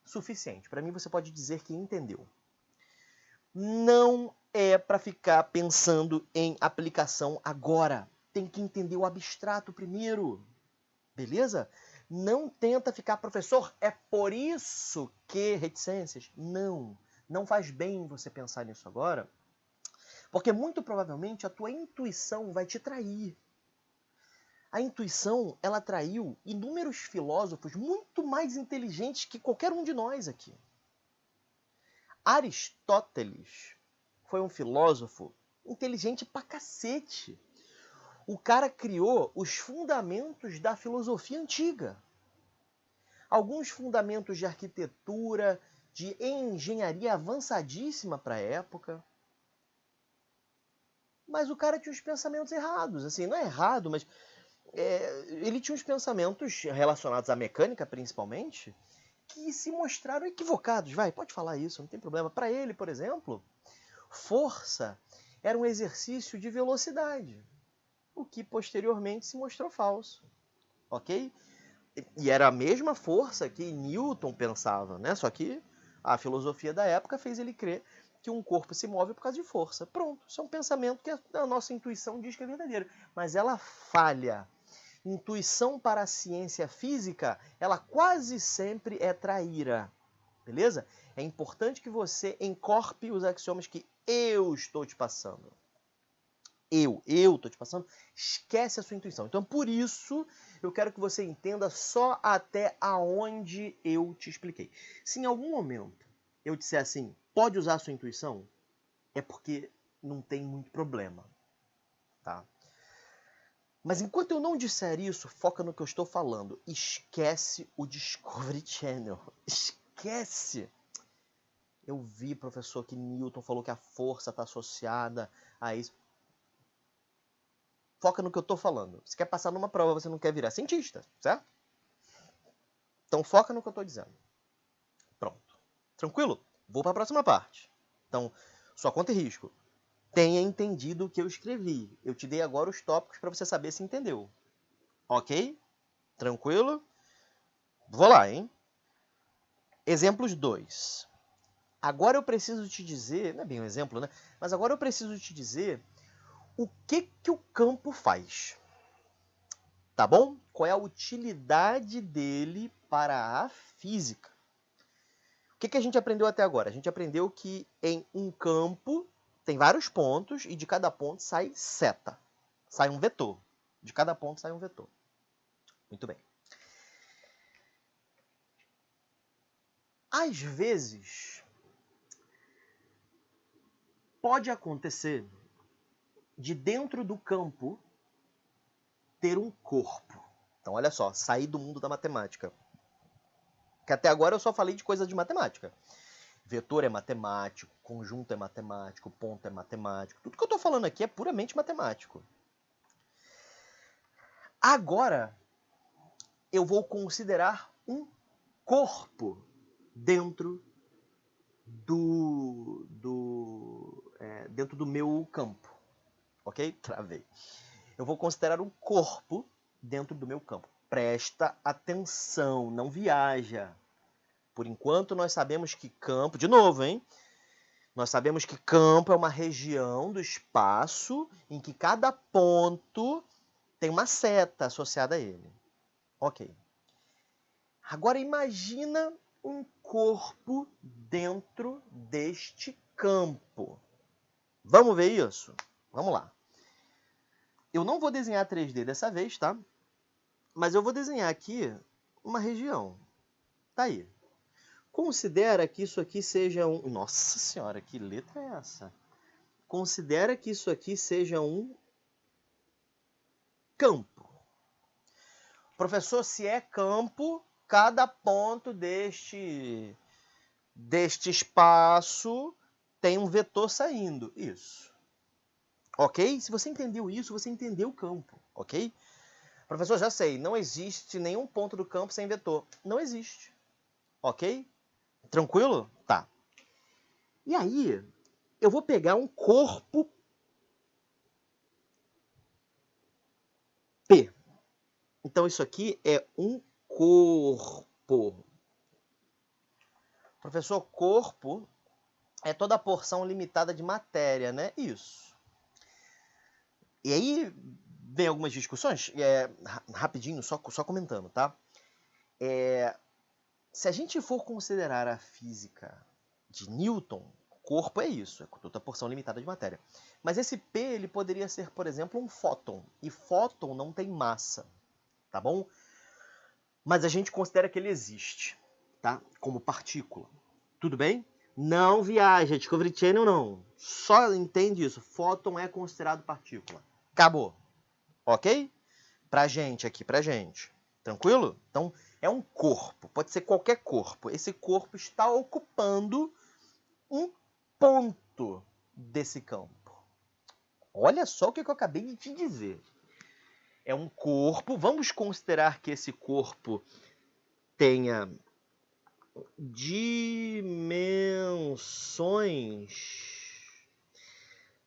suficiente. Para mim, você pode dizer que entendeu. Não é para ficar pensando em aplicação agora. Tem que entender o abstrato primeiro. Beleza? Não tenta ficar, professor, é por isso que reticências. Não. Não faz bem você pensar nisso agora, porque muito provavelmente a tua intuição vai te trair. A intuição, ela traiu inúmeros filósofos muito mais inteligentes que qualquer um de nós aqui. Aristóteles foi um filósofo inteligente pra cacete. O cara criou os fundamentos da filosofia antiga. Alguns fundamentos de arquitetura, de engenharia avançadíssima para a época. Mas o cara tinha os pensamentos errados. Assim, não é errado, mas ele tinha uns pensamentos relacionados à mecânica, principalmente, que se mostraram equivocados. Pode falar isso, não tem problema. Para ele, por exemplo, força era um exercício de velocidade, o que posteriormente se mostrou falso. Ok? E era a mesma força que Newton pensava, né? Só que a filosofia da época fez ele crer que um corpo se move por causa de força. Pronto, isso é um pensamento que a nossa intuição diz que é verdadeiro, mas ela falha. Intuição para a ciência física, ela quase sempre é traíra, beleza? É importante que você encorpe os axiomas que eu estou te passando. Eu estou te passando, esquece a sua intuição. Então, por isso, eu quero que você entenda só até aonde eu te expliquei. Se em algum momento eu disser assim, pode usar a sua intuição, é porque não tem muito problema, tá? Mas enquanto eu não disser isso, foca no que eu estou falando. Esquece o Discovery Channel. Esquece! Eu vi, professor, que Newton falou que a força está associada a isso. Foca no que eu estou falando. Você quer passar numa prova, você não quer virar cientista, certo? Então foca no que eu estou dizendo. Pronto. Tranquilo? Vou para a próxima parte. Então, sua conta e risco. Tenha entendido o que eu escrevi. Eu te dei agora os tópicos para você saber se entendeu. Ok? Tranquilo? Vou lá, hein? Exemplos 2. Agora eu preciso te dizer, não é bem um exemplo, né? Mas agora eu preciso te dizer o que o campo faz. Tá bom? Qual é a utilidade dele para a física? O que a gente aprendeu até agora? A gente aprendeu que em um campo tem vários pontos e de cada ponto sai seta. Sai um vetor. De cada ponto sai um vetor. Muito bem. Às vezes, pode acontecer de dentro do campo ter um corpo. Então, olha só, sair do mundo da matemática. Que até agora eu só falei de coisa de matemática. Vetor é matemático, conjunto é matemático, ponto é matemático. Tudo que eu estou falando aqui é puramente matemático. Agora, eu vou considerar um corpo dentro dentro do meu campo. Ok? Travei. Eu vou considerar um corpo dentro do meu campo. Presta atenção, não viaja. Por enquanto, nós sabemos que campo... De novo, hein? Nós sabemos que campo é uma região do espaço em que cada ponto tem uma seta associada a ele. Ok. Agora imagina um corpo dentro deste campo. Vamos ver isso? Vamos lá. Eu não vou desenhar 3D dessa vez, tá? Mas eu vou desenhar aqui uma região. Tá aí. Considera que isso aqui seja um... Nossa senhora, que letra é essa? Considera que isso aqui seja um campo. Professor, se é campo, cada ponto deste espaço tem um vetor saindo. Isso. Ok? Se você entendeu isso, você entendeu o campo. Ok? Professor, já sei, não existe nenhum ponto do campo sem vetor. Não existe. Ok? Tranquilo? Tá. E aí, eu vou pegar um corpo P. Então, isso aqui é um corpo. Professor, corpo é toda a porção limitada de matéria, né? Isso. E aí, vem algumas discussões, rapidinho, só comentando, tá? Se a gente for considerar a física de Newton, corpo é isso, é toda a porção limitada de matéria. Mas esse P, ele poderia ser, por exemplo, um fóton. E fóton não tem massa, tá bom? Mas a gente considera que ele existe, tá? Como partícula. Tudo bem? Não viaja, Discovery Channel não. Só entende isso. Fóton é considerado partícula. Acabou. Ok? Pra gente aqui, pra gente. Tranquilo? Então, é um corpo. Pode ser qualquer corpo. Esse corpo está ocupando um ponto desse campo. Olha só o que eu acabei de te dizer. É um corpo. Vamos considerar que esse corpo tenha dimensões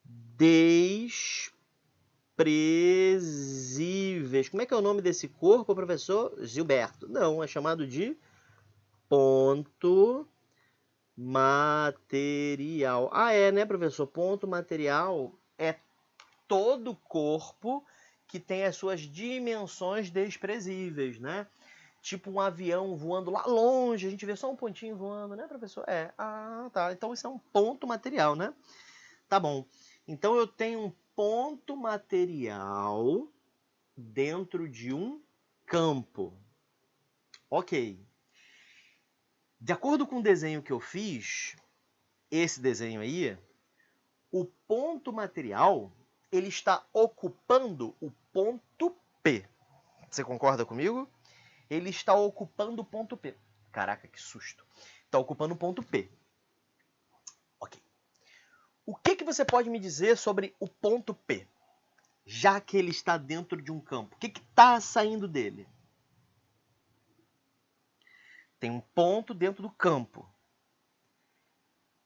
desprezíveis. Como é que é o nome desse corpo, professor? Gilberto. Não, é chamado de ponto material. Ah, é, né, professor? Ponto material é todo corpo que tem as suas dimensões desprezíveis, né? Tipo um avião voando lá longe, a gente vê só um pontinho voando, né, professor? É. Ah, tá. Então isso é um ponto material, né? Tá bom. Então eu tenho um ponto material dentro de um campo. Ok. De acordo com o desenho que eu fiz, esse desenho aí, o ponto material, ele está ocupando o ponto P. Você concorda comigo? Ele está ocupando o ponto P. Caraca, que susto. Está ocupando o ponto P. Ok. O que você pode me dizer sobre o ponto P? Já que ele está dentro de um campo. O que está saindo dele? Tem um ponto dentro do campo.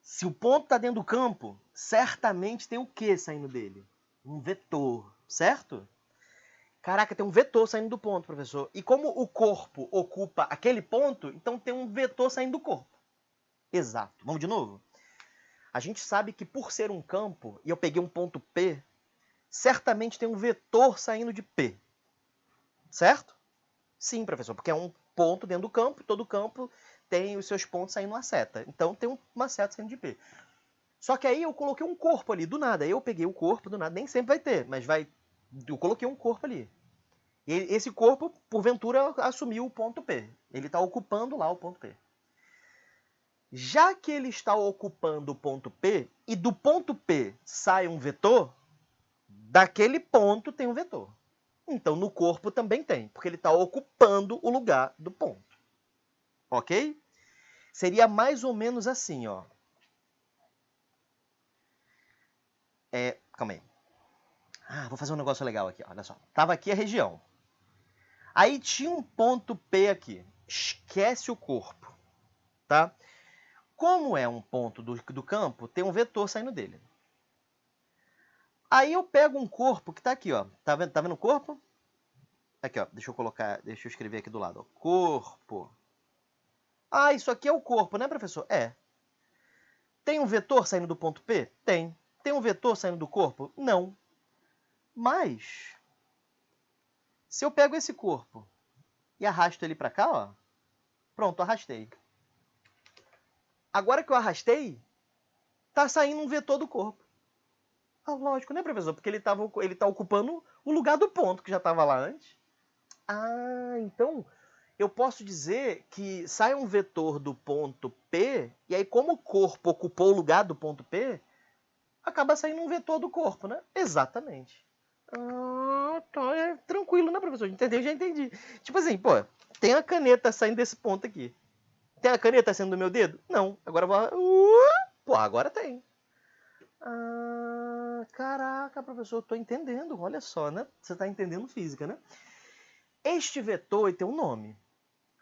Se o ponto está dentro do campo, certamente tem o que saindo dele? Um vetor, certo? Caraca, tem um vetor saindo do ponto, professor. E como o corpo ocupa aquele ponto, então tem um vetor saindo do corpo. Exato. Vamos de novo? A gente sabe que por ser um campo, e eu peguei um ponto P, certamente tem um vetor saindo de P. Certo? Sim, professor, porque é um ponto dentro do campo, e todo campo tem os seus pontos saindo uma seta. Então tem uma seta saindo de P. Só que aí eu coloquei um corpo ali, do nada. Aí eu peguei o corpo, do nada, nem sempre vai ter, mas eu coloquei um corpo ali. E esse corpo, porventura, assumiu o ponto P. Ele está ocupando lá o ponto P. Já que ele está ocupando o ponto P, e do ponto P sai um vetor, daquele ponto tem um vetor. Então, no corpo também tem, porque ele está ocupando o lugar do ponto. Ok? Seria mais ou menos assim, ó. Calma aí. Vou fazer um negócio legal aqui, olha só. Tava aqui a região. Aí tinha um ponto P aqui. Esquece o corpo, tá? Como é um ponto do campo, tem um vetor saindo dele. Aí eu pego um corpo que está aqui, ó. Tá vendo o corpo? Aqui, ó. Deixa eu escrever aqui do lado, ó. Corpo. Ah, isso aqui é o corpo, né, professor? É. Tem um vetor saindo do ponto P? Tem. Tem um vetor saindo do corpo? Não. Mas, se eu pego esse corpo e arrasto ele para cá, ó. Pronto, arrastei. Agora que eu arrastei, tá saindo um vetor do corpo. Ah, lógico, né, professor? Porque ele tá ocupando o lugar do ponto que já estava lá antes. Ah, então eu posso dizer que sai um vetor do ponto P, e aí como o corpo ocupou o lugar do ponto P, acaba saindo um vetor do corpo, né? Exatamente. Ah, tá, é tranquilo, né, professor? Entendeu? Já entendi. Tipo assim, pô, tem a caneta saindo desse ponto aqui. Tem a caneta saindo do meu dedo? Não. Agora vou... Pô, agora tem. Ah, caraca, professor, eu tô entendendo. Olha só, né? Você tá entendendo física, né? Este vetor tem um nome,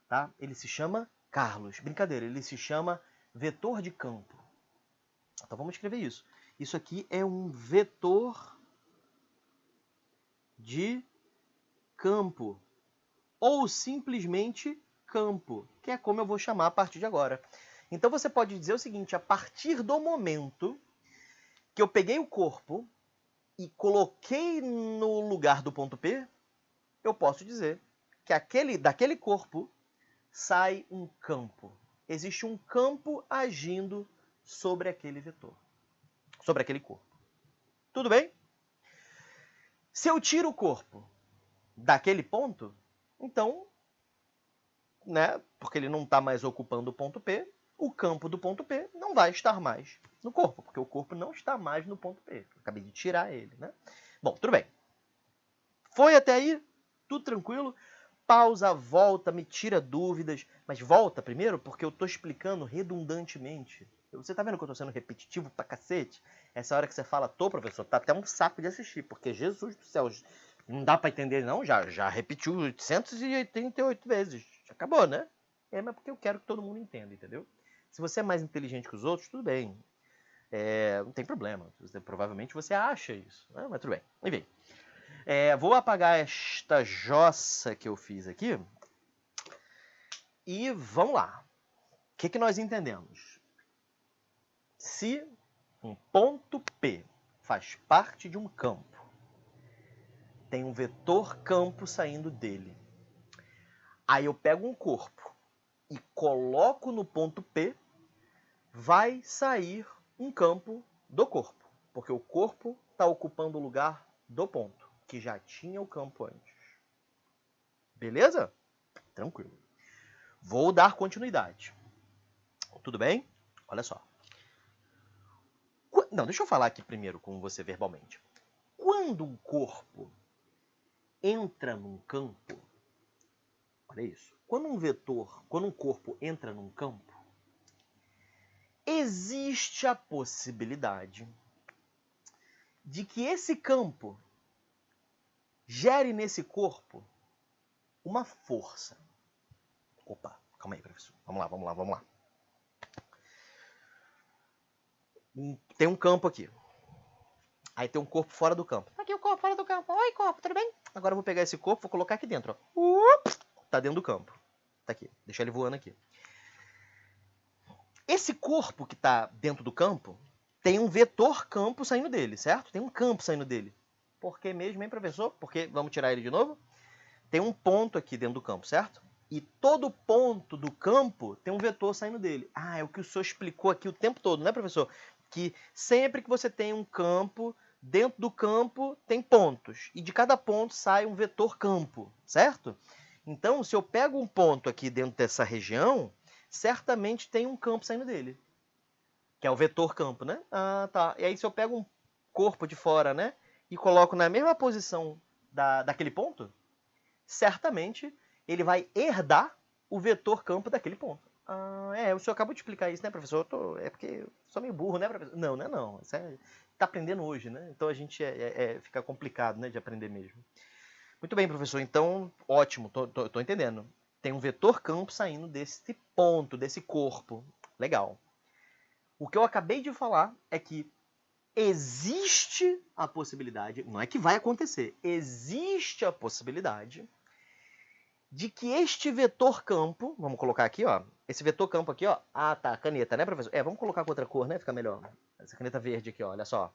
tá? Ele se chama Carlos. Brincadeira, ele se chama vetor de campo. Então vamos escrever isso. Isso aqui é um vetor de campo. Ou simplesmente campo, que é como eu vou chamar a partir de agora. Então você pode dizer o seguinte, a partir do momento que eu peguei o corpo e coloquei no lugar do ponto P, eu posso dizer que daquele corpo sai um campo. Existe um campo agindo sobre aquele vetor, sobre aquele corpo. Tudo bem? Se eu tiro o corpo daquele ponto, então, né, porque ele não está mais ocupando o ponto P, o campo do ponto P não vai estar mais no corpo, porque o corpo não está mais no ponto P. Eu acabei de tirar ele, né? Bom, tudo bem. Foi até aí? Tudo tranquilo? Pausa, volta, me tira dúvidas, mas volta primeiro porque eu estou explicando redundantemente. Você tá vendo que eu estou sendo repetitivo pra cacete? Essa hora que você fala, tô, professor, tá até um saco de assistir, porque Jesus do céu, não dá para entender não, já repetiu 888 vezes. Já acabou, né? É, mas porque eu quero que todo mundo entenda, entendeu? Se você é mais inteligente que os outros, tudo bem. Não tem problema. Provavelmente você acha isso, né? Mas tudo bem. Enfim. Vou apagar esta jossa que eu fiz aqui. E vamos lá. O que nós entendemos? Se um ponto P faz parte de um campo, tem um vetor campo saindo dele. Aí eu pego um corpo e coloco no ponto P, vai sair um campo do corpo. Porque o corpo está ocupando o lugar do ponto, que já tinha o campo antes. Beleza? Tranquilo. Vou dar continuidade. Tudo bem? Olha só. Não, deixa eu falar aqui primeiro com você verbalmente. Quando um corpo entra num campo, olha isso. Quando um corpo entra num campo, existe a possibilidade de que esse campo gere nesse corpo uma força. Opa, calma aí, professor. Vamos lá. Tem um campo aqui. Aí tem um corpo fora do campo. Aqui o corpo fora do campo. Oi, corpo, tudo bem? Agora eu vou pegar esse corpo e vou colocar aqui dentro. Ó. Tá dentro do campo. Tá aqui. Deixa ele voando aqui. Esse corpo que tá dentro do campo tem um vetor campo saindo dele, certo? Tem um campo saindo dele. Por que mesmo, hein, professor? Porque, vamos tirar ele de novo? Tem um ponto aqui dentro do campo, certo? E todo ponto do campo tem um vetor saindo dele. Ah, é o que o senhor explicou aqui o tempo todo, né, professor? Que sempre que você tem um campo, dentro do campo tem pontos. E de cada ponto sai um vetor campo, certo? Então, se eu pego um ponto aqui dentro dessa região, certamente tem um campo saindo dele. Que é o vetor campo, né? Ah, tá. E aí, se eu pego um corpo de fora, né? E coloco na mesma posição daquele ponto, certamente ele vai herdar o vetor campo daquele ponto. O senhor acabou de explicar isso, né, professor? É porque eu sou meio burro, né, professor? Não, não é não. Você tá aprendendo hoje, né? Então a gente fica complicado, né, de aprender mesmo. Muito bem, professor. Então, ótimo, tô entendendo. Tem um vetor campo saindo desse ponto, desse corpo. Legal. O que eu acabei de falar é que existe a possibilidade, não é que vai acontecer, existe a possibilidade de que este vetor campo, vamos colocar aqui, ó, esse vetor campo aqui, ó, ah, tá, caneta, né, professor? Vamos colocar com outra cor, né, fica melhor. Essa caneta verde aqui, ó, olha só.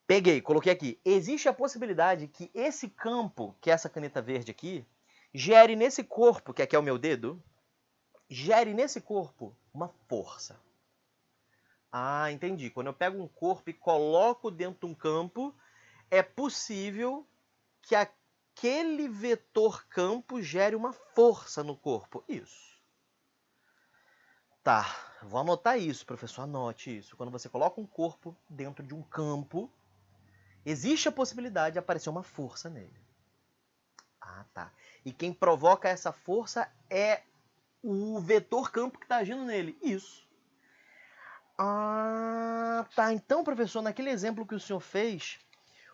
Peguei, coloquei aqui. Existe a possibilidade que esse campo, que é essa caneta verde aqui, gere nesse corpo, que aqui é o meu dedo, gere nesse corpo uma força. Ah, entendi. Quando eu pego um corpo e coloco dentro de um campo, é possível que aquele vetor campo gere uma força no corpo. Isso. Tá, vou anotar isso, professor. Anote isso. Quando você coloca um corpo dentro de um campo, existe a possibilidade de aparecer uma força nele. Ah, tá. E quem provoca essa força é o vetor campo que está agindo nele. Isso. Ah, tá. Então, professor, naquele exemplo que o senhor fez,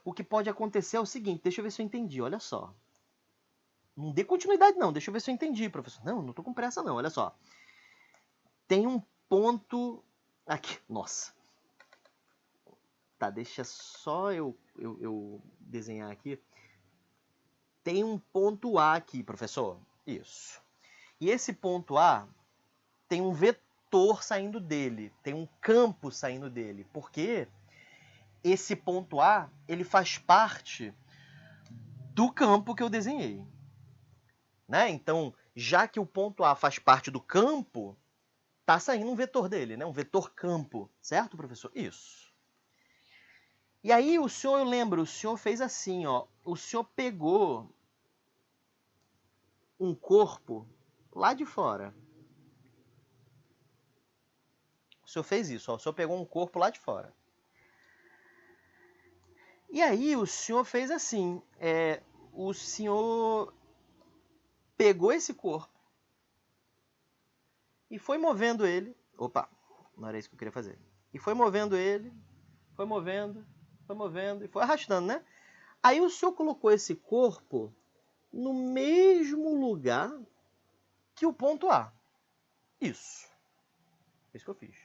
o que pode acontecer é o seguinte. Deixa eu ver se eu entendi. Olha só. Não dê continuidade, não. Deixa eu ver se eu entendi, professor. Não estou com pressa, não. Olha só. Tem um ponto aqui. Nossa. Tá, deixa só eu desenhar aqui. Tem um ponto A aqui, professor. Isso. E esse ponto A tem um vetor saindo dele, tem um campo saindo dele, porque esse ponto A, ele faz parte do campo que eu desenhei. Né? Então, já que o ponto A faz parte do campo, tá saindo um vetor dele, né? Um vetor campo, certo, professor? Isso. E aí o senhor, eu lembro, o senhor fez assim, ó, o senhor pegou um corpo lá de fora. O senhor fez isso, ó, o senhor pegou um corpo lá de fora. E aí o senhor fez assim, o senhor pegou esse corpo e foi movendo ele. Opa, não era isso que eu queria fazer. E foi movendo ele, foi movendo e foi arrastando, né? Aí o senhor colocou esse corpo no mesmo lugar que o ponto A. Isso. É isso que eu fiz.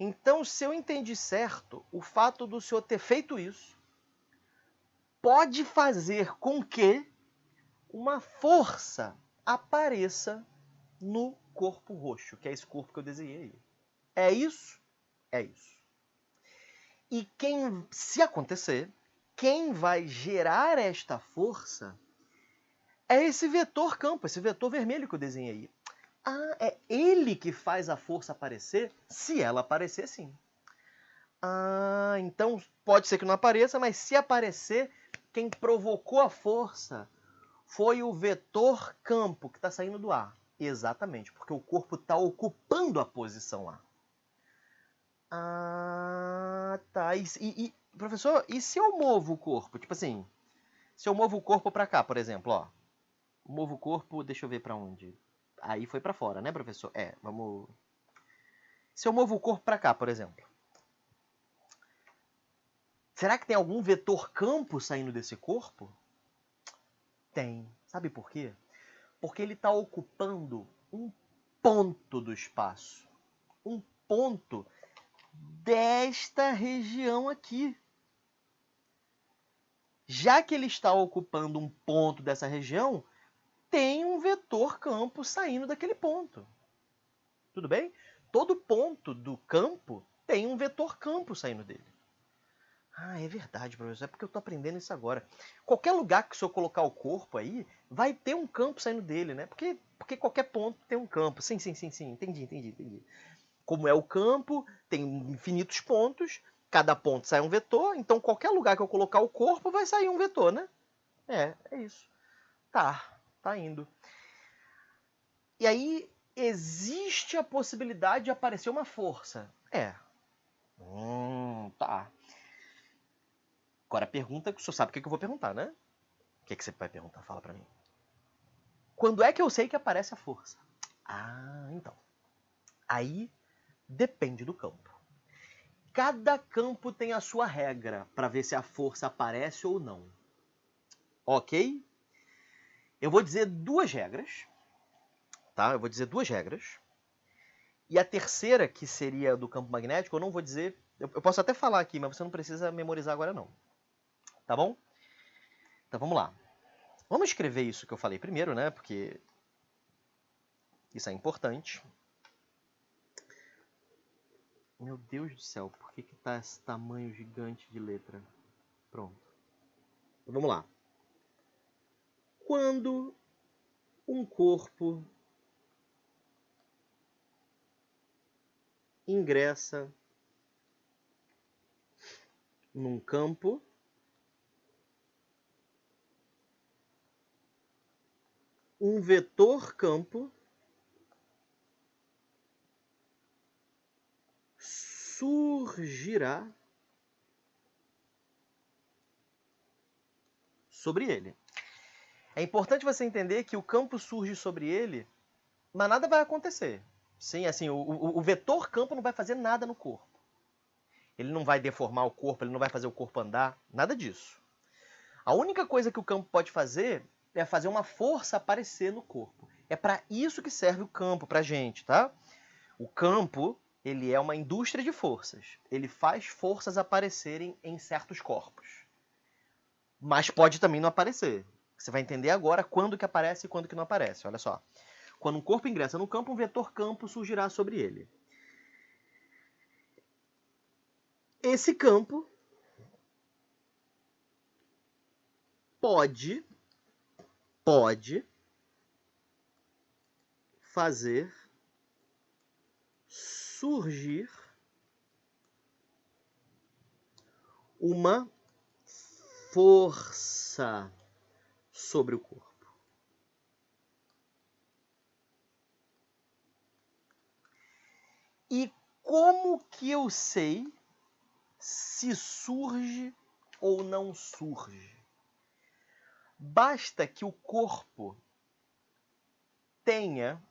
Então, se eu entendi certo, o fato do senhor ter feito isso pode fazer com que uma força apareça no corpo roxo, que é esse corpo que eu desenhei aí. É isso? É isso. E se acontecer, quem vai gerar esta força é esse vetor campo, esse vetor vermelho que eu desenhei aí. Ah, é ele que faz a força aparecer, se ela aparecer, sim. Ah, então pode ser que não apareça, mas se aparecer, quem provocou a força foi o vetor campo que está saindo do ar. Exatamente, porque o corpo está ocupando a posição lá. Ah, tá. Professor, e se eu movo o corpo? Tipo assim, se eu movo o corpo para cá, por exemplo, ó. Movo o corpo, deixa eu ver para onde. Aí foi para fora, né, professor? Vamos... Se eu movo o corpo para cá, por exemplo. Será que tem algum vetor campo saindo desse corpo? Tem. Sabe por quê? Porque ele está ocupando um ponto do espaço. Um ponto desta região aqui. Já que ele está ocupando um ponto dessa região, tem um vetor campo saindo daquele ponto. Tudo bem? Todo ponto do campo tem um vetor campo saindo dele. Ah, é verdade, professor. É porque eu estou aprendendo isso agora. Qualquer lugar que o senhor colocar o corpo aí, vai ter um campo saindo dele, né? Porque qualquer ponto tem um campo. Sim. Entendi. Como é o campo, tem infinitos pontos, cada ponto sai um vetor, então qualquer lugar que eu colocar o corpo vai sair um vetor, né? É isso. Tá indo. E aí, existe a possibilidade de aparecer uma força. Tá. Agora a pergunta que o senhor sabe o que eu vou perguntar, né? O que você vai perguntar? Fala pra mim. Quando é que eu sei que aparece a força? Ah, então. Aí depende do campo. Cada campo tem a sua regra para ver se a força aparece ou não. Ok? Eu vou dizer duas regras, tá? Eu vou dizer duas regras. E a terceira, que seria do campo magnético, eu não vou dizer... Eu posso até falar aqui, mas você não precisa memorizar agora não. Tá bom? Então vamos lá. Vamos escrever isso que eu falei primeiro, né? Porque isso é importante. Meu Deus do céu, por que tá esse tamanho gigante de letra? Pronto. Então vamos lá. Quando um corpo ingressa num campo, um vetor campo surgirá sobre ele. É importante você entender que o campo surge sobre ele, mas nada vai acontecer. Sim, assim, o vetor campo não vai fazer nada no corpo. Ele não vai deformar o corpo, ele não vai fazer o corpo andar, nada disso. A única coisa que o campo pode fazer é fazer uma força aparecer no corpo. É para isso que serve o campo pra gente, tá? O campo, ele é uma indústria de forças. Ele faz forças aparecerem em certos corpos. Mas pode também não aparecer. Você vai entender agora quando que aparece e quando que não aparece. Olha só. Quando um corpo ingressa no campo, um vetor campo surgirá sobre ele. Esse campo pode fazer surgir uma força sobre o corpo. E como que eu sei se surge ou não surge? Basta que o corpo tenha,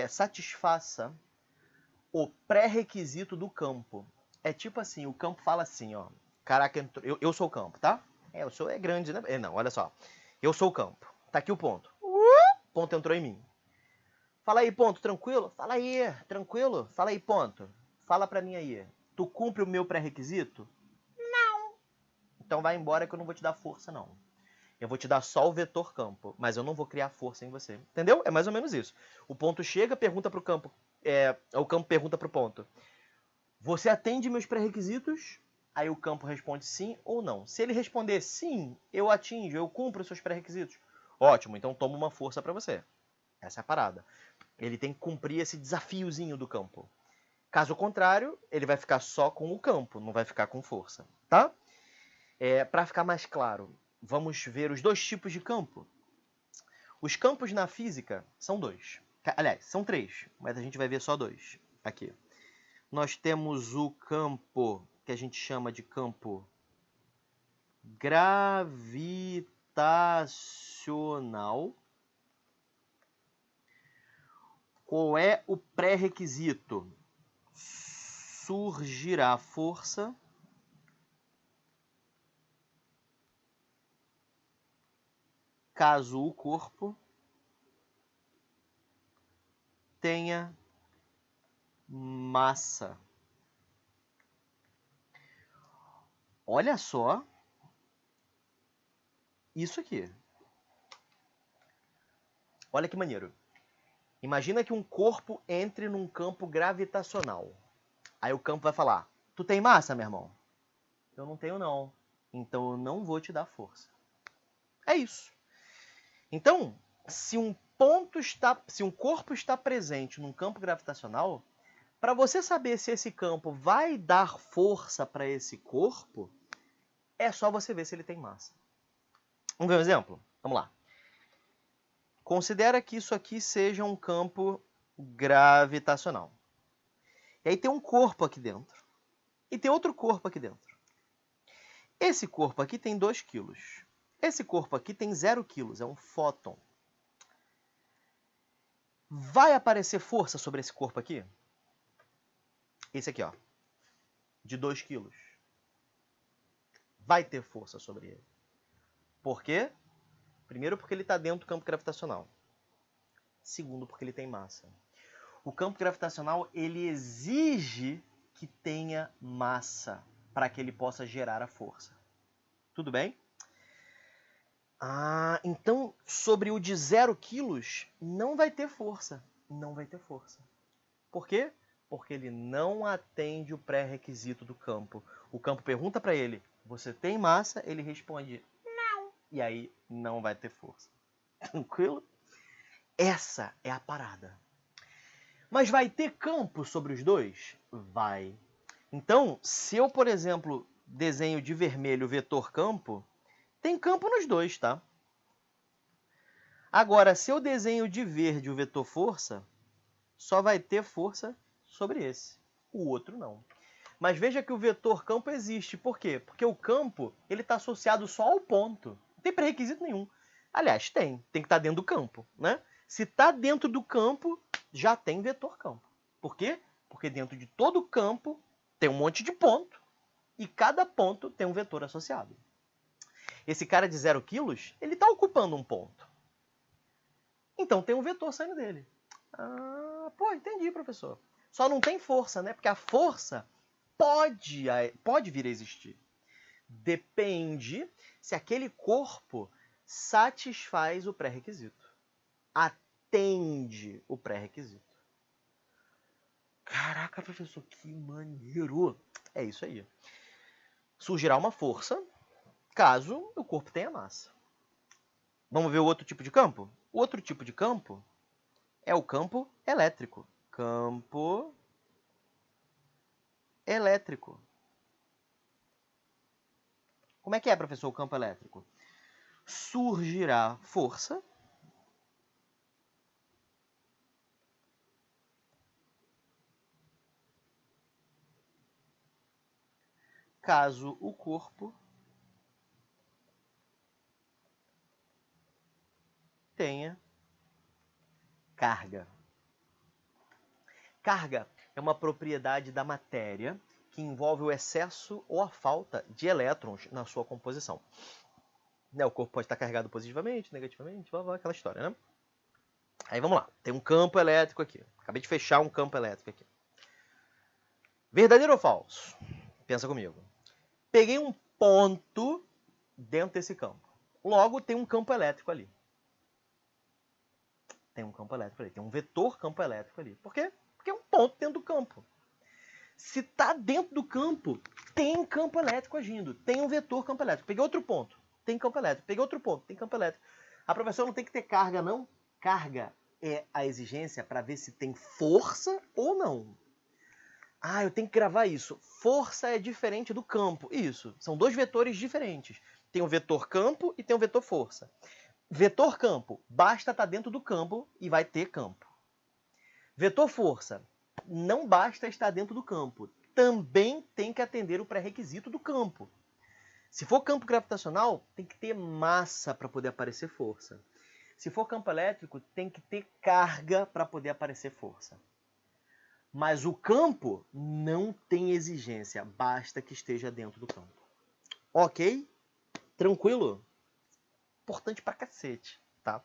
satisfaça o pré-requisito do campo. É tipo assim, o campo fala assim, ó. Caraca, eu sou o campo, tá? O seu é grande, né? Não, olha só. Eu sou o campo. Tá aqui o ponto. O ponto entrou em mim. Fala aí, ponto, tranquilo? Fala aí, tranquilo? Fala aí, ponto. Fala pra mim aí. Tu cumpre o meu pré-requisito? Não. Então vai embora que eu não vou te dar força, não. Eu vou te dar só o vetor campo, mas eu não vou criar força em você. Entendeu? É mais ou menos isso. O ponto chega, pergunta pro campo. O campo pergunta pro ponto. Você atende meus pré-requisitos? Aí o campo responde sim ou não. Se ele responder sim, eu atinjo, eu cumpro os seus pré-requisitos. Ótimo, então toma uma força para você. Essa é a parada. Ele tem que cumprir esse desafiozinho do campo. Caso contrário, ele vai ficar só com o campo, não vai ficar com força, tá? Para ficar mais claro, vamos ver os dois tipos de campo. Os campos na física são dois. Aliás, são três, mas a gente vai ver só dois aqui. Nós temos o campo que a gente chama de campo gravitacional. Qual é o pré-requisito? Surgirá força caso o corpo tenha massa. Olha só isso aqui. Olha que maneiro. Imagina que um corpo entre num campo gravitacional. Aí o campo vai falar: tu tem massa, meu irmão? Eu não tenho, não. Então eu não vou te dar força. É isso. Então, se um corpo está presente num campo gravitacional, para você saber se esse campo vai dar força para esse corpo, é só você ver se ele tem massa. Vamos ver um exemplo? Vamos lá. Considera que isso aqui seja um campo gravitacional. E aí tem um corpo aqui dentro. E tem outro corpo aqui dentro. Esse corpo aqui tem 2 quilos. Esse corpo aqui tem 0 quilos, é um fóton. Vai aparecer força sobre esse corpo aqui? Esse aqui, ó, de 2 quilos. Vai ter força sobre ele. Por quê? Primeiro, porque ele está dentro do campo gravitacional. Segundo, porque ele tem massa. O campo gravitacional, ele exige que tenha massa para que ele possa gerar a força. Tudo bem? Então, sobre o de 0 quilos, não vai ter força. Não vai ter força. Por quê? Porque ele não atende o pré-requisito do campo. O campo pergunta para ele, você tem massa? Ele responde, não. E aí, não vai ter força. Tranquilo? Essa é a parada. Mas vai ter campo sobre os dois? Vai. Então, se eu, por exemplo, desenho de vermelho o vetor campo, tem campo nos dois, tá? Agora, se eu desenho de verde o vetor força, só vai ter força sobre esse. O outro não. Mas veja que o vetor campo existe. Por quê? Porque o campo ele está associado só ao ponto. Não tem pré-requisito nenhum. Aliás, tem. Tem que estar dentro do campo, né? Se está dentro do campo, já tem vetor campo. Por quê? Porque dentro de todo o campo tem um monte de ponto. E cada ponto tem um vetor associado. Esse cara de 0 quilos, ele está ocupando um ponto. Então tem um vetor saindo dele. Pô, entendi, professor. Só não tem força, né? Porque a força pode vir a existir. Depende se aquele corpo satisfaz o pré-requisito. Atende o pré-requisito. Caraca, professor, que maneiro! É isso aí. Surgirá uma força caso o corpo tenha massa. Vamos ver o outro tipo de campo? O outro tipo de campo é o campo elétrico. Campo elétrico. Como é que é, professor, o campo elétrico? Surgirá força caso o corpo tenha carga. Carga é uma propriedade da matéria que envolve o excesso ou a falta de elétrons na sua composição. O corpo pode estar carregado positivamente, negativamente, aquela história, né? Aí vamos lá, tem um campo elétrico aqui. Acabei de fechar um campo elétrico aqui. Verdadeiro ou falso? Pensa comigo. Peguei um ponto dentro desse campo. Logo, tem um campo elétrico ali. Tem um campo elétrico ali. Tem um vetor campo elétrico ali. Por quê? Porque é um ponto dentro do campo. Se está dentro do campo, tem campo elétrico agindo. Tem um vetor campo elétrico. Peguei outro ponto, tem campo elétrico. Peguei outro ponto, tem campo elétrico. A professora não tem que ter carga, não? Carga é a exigência para ver se tem força ou não. Eu tenho que gravar isso. Força é diferente do campo. Isso, são dois vetores diferentes. Tem o vetor campo e tem o vetor força. Vetor campo, basta estar dentro do campo e vai ter campo. Vetor força, não basta estar dentro do campo. Também tem que atender o pré-requisito do campo. Se for campo gravitacional, tem que ter massa para poder aparecer força. Se for campo elétrico, tem que ter carga para poder aparecer força. Mas o campo não tem exigência, basta que esteja dentro do campo. Ok? Tranquilo? Importante pra cacete, tá?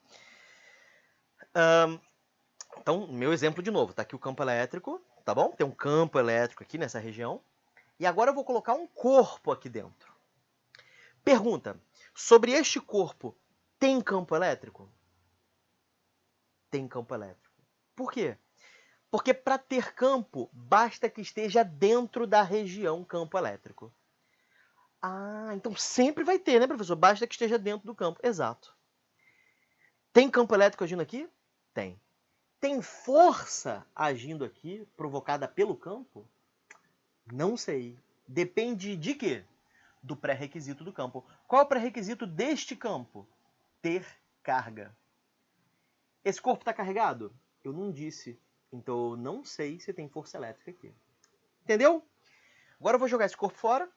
Então, meu exemplo de novo, tá aqui o campo elétrico, tá bom? Tem um campo elétrico aqui nessa região. E agora eu vou colocar um corpo aqui dentro. Pergunta, sobre este corpo, tem campo elétrico? Tem campo elétrico. Por quê? Porque para ter campo, basta que esteja dentro da região campo elétrico. Então sempre vai ter, né, professor? Basta que esteja dentro do campo. Exato. Tem campo elétrico agindo aqui? Tem. Tem força agindo aqui, provocada pelo campo? Não sei. Depende de quê? Do pré-requisito do campo. Qual é o pré-requisito deste campo? Ter carga. Esse corpo está carregado? Eu não disse. Então eu não sei se tem força elétrica aqui. Entendeu? Agora eu vou jogar esse corpo fora.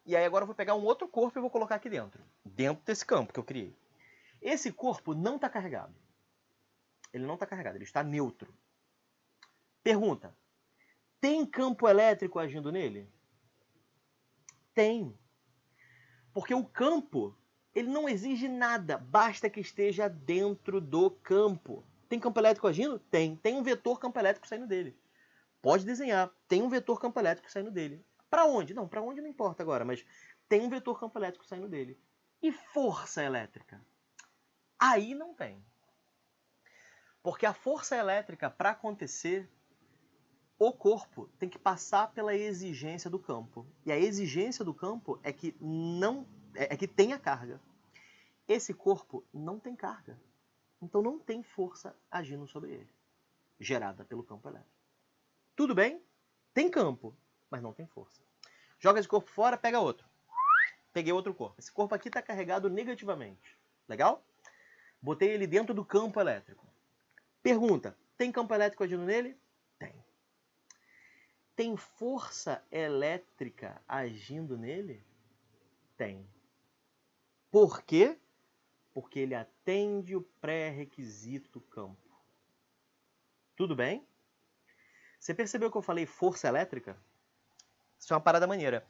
E aí agora eu vou pegar um outro corpo e vou colocar aqui dentro. Dentro desse campo que eu criei. Esse corpo não está carregado. Ele não está carregado, ele está neutro. Pergunta, tem campo elétrico agindo nele? Tem. Porque o campo Ele não exige nada, basta que esteja dentro do campo. Tem campo elétrico agindo? Tem. Tem um vetor campo elétrico saindo dele. Pode desenhar. Tem um vetor campo elétrico saindo dele. Para onde? Não, para onde não importa agora, mas tem um vetor campo elétrico saindo dele. E força elétrica? Aí não tem. Porque a força elétrica, para acontecer, o corpo tem que passar pela exigência do campo. E a exigência do campo é que tenha carga. Esse corpo não tem carga. Então não tem força agindo sobre ele, gerada pelo campo elétrico. Tudo bem? Tem campo, mas não tem força. Joga esse corpo fora, pega outro. Peguei outro corpo. Esse corpo aqui está carregado negativamente. Legal? Botei ele dentro do campo elétrico. Pergunta, tem campo elétrico agindo nele? Tem. Tem força elétrica agindo nele? Tem. Por quê? Porque ele atende o pré-requisito campo. Tudo bem? Você percebeu que eu falei força elétrica? Isso é uma parada maneira.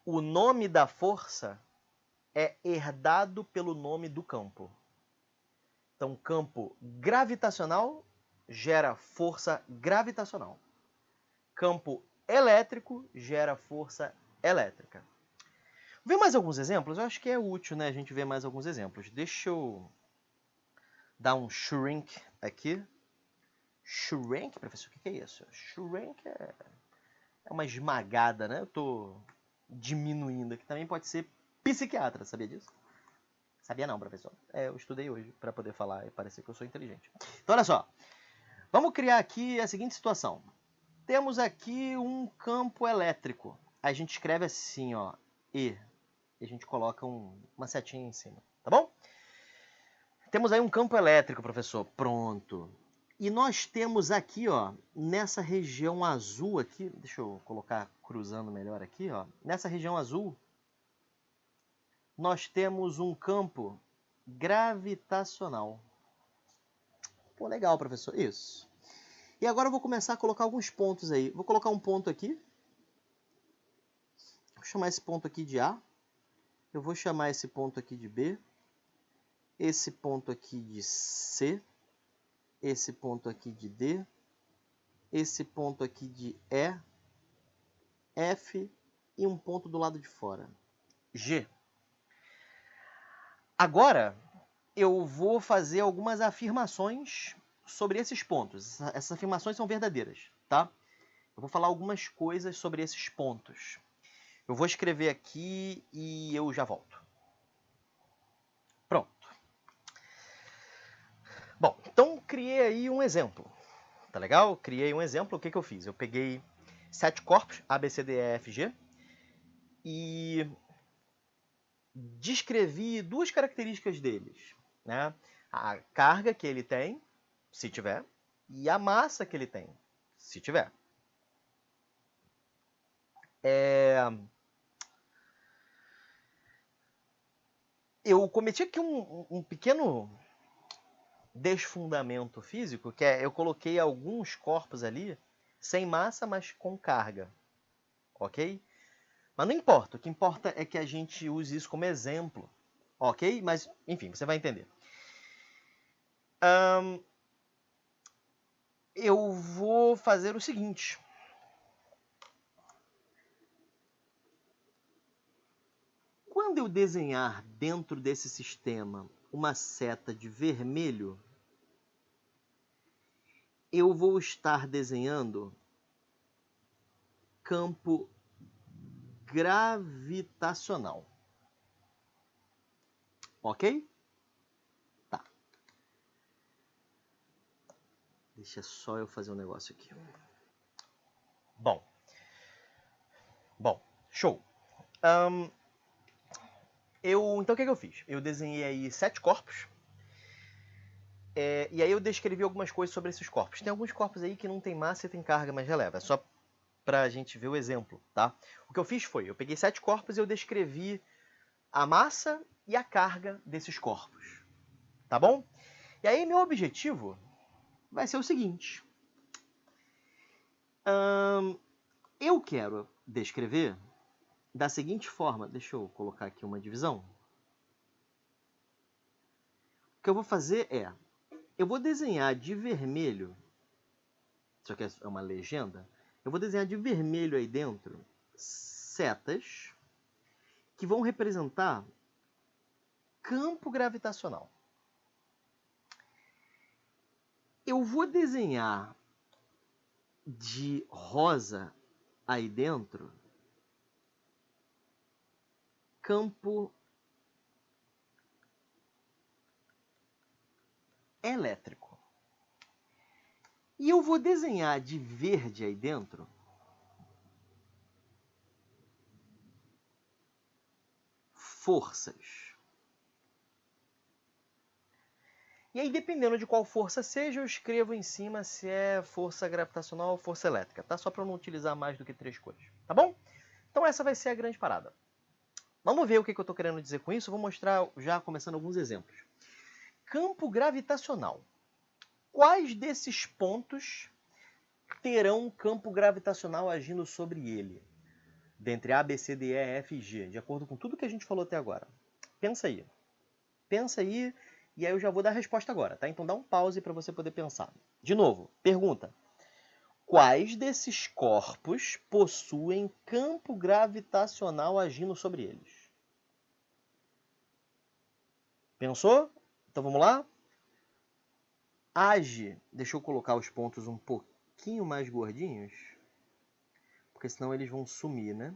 O nome da força é herdado pelo nome do campo. Então, campo gravitacional gera força gravitacional. Campo elétrico gera força elétrica. Vê mais alguns exemplos? Eu acho que é útil, né, a gente ver mais alguns exemplos. Deixa eu dar um shrink aqui. Shrink, professor, o que é isso? Shrink é uma esmagada, né? Eu estou diminuindo aqui. Também pode ser psiquiatra, sabia disso? Sabia não, professor. Eu estudei hoje para poder falar e parecer que eu sou inteligente. Então, olha só. Vamos criar aqui a seguinte situação. Temos aqui um campo elétrico. A gente escreve assim, ó, E. E a gente coloca uma setinha em cima, tá bom? Temos aí um campo elétrico, professor. Pronto. E nós temos aqui, ó, nessa região azul aqui, deixa eu colocar cruzando melhor aqui, ó. Nessa região azul, nós temos um campo gravitacional. Pô, legal, professor. Isso. E agora eu vou começar a colocar alguns pontos aí. Vou colocar um ponto aqui. Vou chamar esse ponto aqui de A. Eu vou chamar esse ponto aqui de B. Esse ponto aqui de C. Esse ponto aqui de D. Esse ponto aqui de E. F. E um ponto do lado de fora. G. Agora, eu vou fazer algumas afirmações sobre esses pontos. Essas afirmações são verdadeiras, tá? Eu vou falar algumas coisas sobre esses pontos. Eu vou escrever aqui e eu já volto. Pronto. Bom, então criei aí um exemplo. Tá legal? Criei um exemplo. O que eu fiz? Eu peguei 7 corpos, A, B, C, D, E, F, G, e descrevi 2 características deles, né? A carga que ele tem, se tiver, e a massa que ele tem, se tiver. Eu cometi aqui um pequeno desfundamento físico, que é eu coloquei alguns corpos ali sem massa, mas com carga, ok? Mas não importa, o que importa é que a gente use isso como exemplo, ok? Mas, enfim, você vai entender. Eu vou fazer o seguinte. Quando eu desenhar dentro desse sistema uma seta de vermelho, eu vou estar desenhando campo gravitacional. Ok? Tá. Deixa só eu fazer um negócio aqui. Bom, show. Então o que eu fiz? Eu desenhei aí 7 corpos. E aí eu descrevi algumas coisas sobre esses corpos. Tem alguns corpos aí que não tem massa e tem carga, mas releva. É só pra gente ver o exemplo, tá? O que eu fiz foi, eu peguei 7 corpos e eu descrevi a massa e a carga desses corpos. Tá bom? E aí meu objetivo vai ser o seguinte. Eu quero descrever da seguinte forma. Deixa eu colocar aqui uma divisão. O que eu vou fazer é, eu vou desenhar de vermelho, isso aqui é uma legenda, eu vou desenhar de vermelho aí dentro setas que vão representar campo gravitacional. Eu vou desenhar de rosa aí dentro campo elétrico. E eu vou desenhar de verde aí dentro forças. E aí, dependendo de qual força seja, eu escrevo em cima se é força gravitacional ou força elétrica, tá? Só para eu não utilizar mais do que 3 cores, tá bom? Então essa vai ser a grande parada. Vamos ver o que eu estou querendo dizer com isso. Eu vou mostrar já começando alguns exemplos. Campo gravitacional. Quais desses pontos terão um campo gravitacional agindo sobre ele? Dentre A, B, C, D, E, F e G, de acordo com tudo que a gente falou até agora. Pensa aí. Pensa aí, e aí eu já vou dar a resposta agora, tá? Então dá um pause para você poder pensar. De novo, pergunta. Quais desses corpos possuem campo gravitacional agindo sobre eles? Pensou? Então vamos lá? Age, deixa eu colocar os pontos um pouquinho mais gordinhos, porque senão eles vão sumir, né?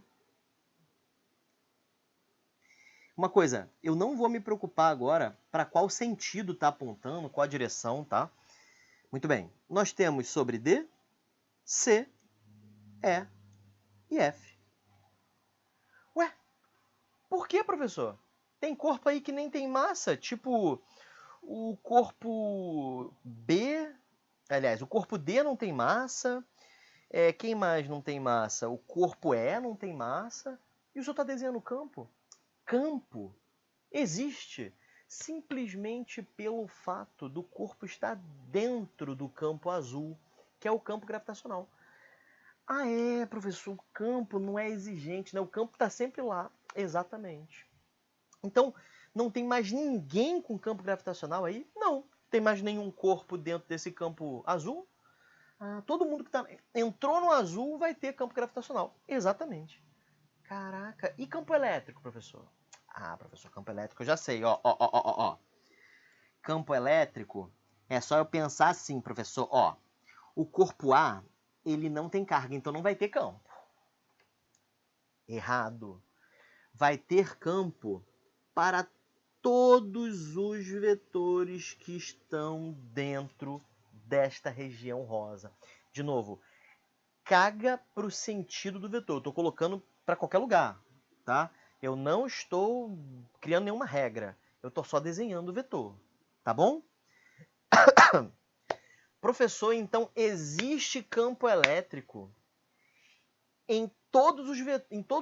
Uma coisa, eu não vou me preocupar agora para qual sentido está apontando, qual a direção, tá? Muito bem, nós temos sobre D, C, E e F. Ué, por que, professor? Tem corpo aí que nem tem massa, tipo o corpo B, aliás, o corpo D não tem massa, quem mais não tem massa? O corpo E não tem massa, e o senhor está desenhando campo? Campo existe simplesmente pelo fato do corpo estar dentro do campo azul, que é o campo gravitacional. Ah, professor, o campo não é exigente, né? O campo está sempre lá. Exatamente. Então, não tem mais ninguém com campo gravitacional aí? Não. Tem mais nenhum corpo dentro desse campo azul? Todo mundo que entrou no azul vai ter campo gravitacional. Exatamente. Caraca. E campo elétrico, professor? Professor, campo elétrico eu já sei. Ó. Campo elétrico é só eu pensar assim, professor. Ó, o corpo A, ele não tem carga, então não vai ter campo. Errado. Vai ter campo para todos os vetores que estão dentro desta região rosa. De novo, caga para o sentido do vetor. Estou colocando para qualquer lugar, tá? Eu não estou criando nenhuma regra. Eu estou só desenhando o vetor, tá bom? Professor, então existe campo elétrico em todos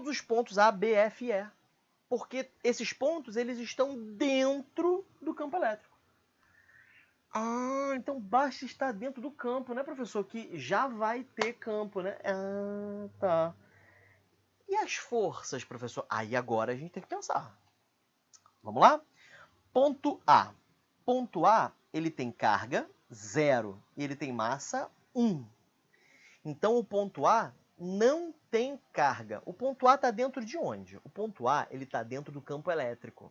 os pontos A, B, F e E. Porque esses pontos eles estão dentro do campo elétrico. Então basta estar dentro do campo, né, professor? Que já vai ter campo, né? Tá. E as forças, professor? Aí agora a gente tem que pensar. Vamos lá? Ponto A. Ponto A, ele tem carga 0 e ele tem massa 1. Então o ponto A não tem carga. O ponto A está dentro de onde? O ponto A ele está dentro do campo elétrico.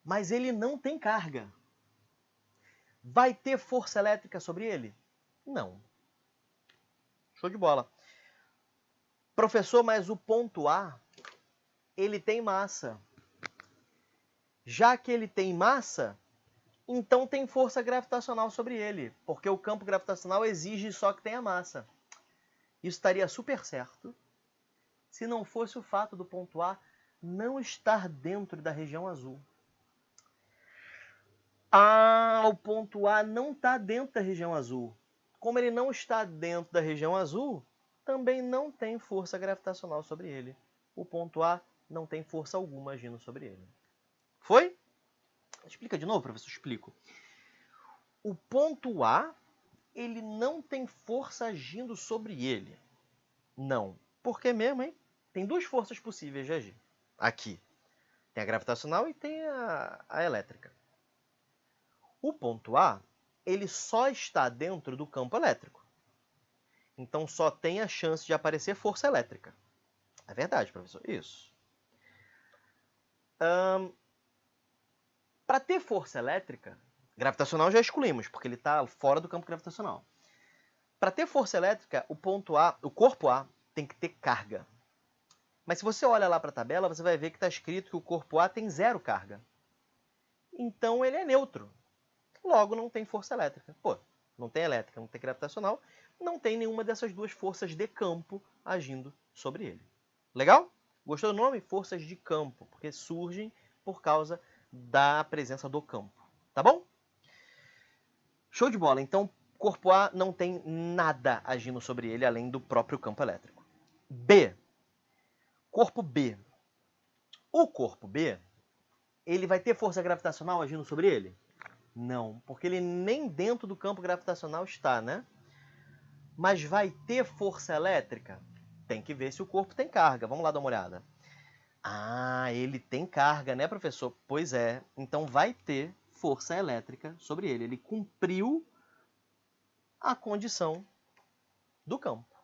Mas ele não tem carga. Vai ter força elétrica sobre ele? Não. Show de bola. Professor, mas o ponto A, ele tem massa. Já que ele tem massa, então tem força gravitacional sobre ele, porque o campo gravitacional exige só que tenha massa. Isso estaria super certo se não fosse o fato do ponto A não estar dentro da região azul. O ponto A não está dentro da região azul. Como ele não está dentro da região azul, também não tem força gravitacional sobre ele. O ponto A não tem força alguma agindo sobre ele. Foi? Explica de novo, professor. Explico. O ponto A, ele não tem força agindo sobre ele. Não. Por que mesmo, hein? Tem duas forças possíveis de agir. Aqui. Tem a gravitacional e tem a elétrica. O ponto A, ele só está dentro do campo elétrico. Então, só tem a chance de aparecer força elétrica. É verdade, professor? Isso. Para ter força elétrica, gravitacional já excluímos, porque ele está fora do campo gravitacional. Para ter força elétrica, o ponto A, o corpo A, tem que ter carga. Mas se você olha lá para a tabela, você vai ver que está escrito que o corpo A tem 0 carga. Então, ele é neutro. Logo, não tem força elétrica. Pô, não tem elétrica, não tem gravitacional, não tem nenhuma dessas duas forças de campo agindo sobre ele. Legal? Gostou do nome? Forças de campo, porque surgem por causa da presença do campo. Tá bom? Show de bola. Então, corpo A não tem nada agindo sobre ele, além do próprio campo elétrico. B. Corpo B. O corpo B, ele vai ter força gravitacional agindo sobre ele? Não, porque ele nem dentro do campo gravitacional está, né? Mas vai ter força elétrica? Tem que ver se o corpo tem carga. Vamos lá dar uma olhada. Ah, ele tem carga, né, professor? Pois é. Então vai ter força elétrica sobre ele. Ele cumpriu a condição do campo.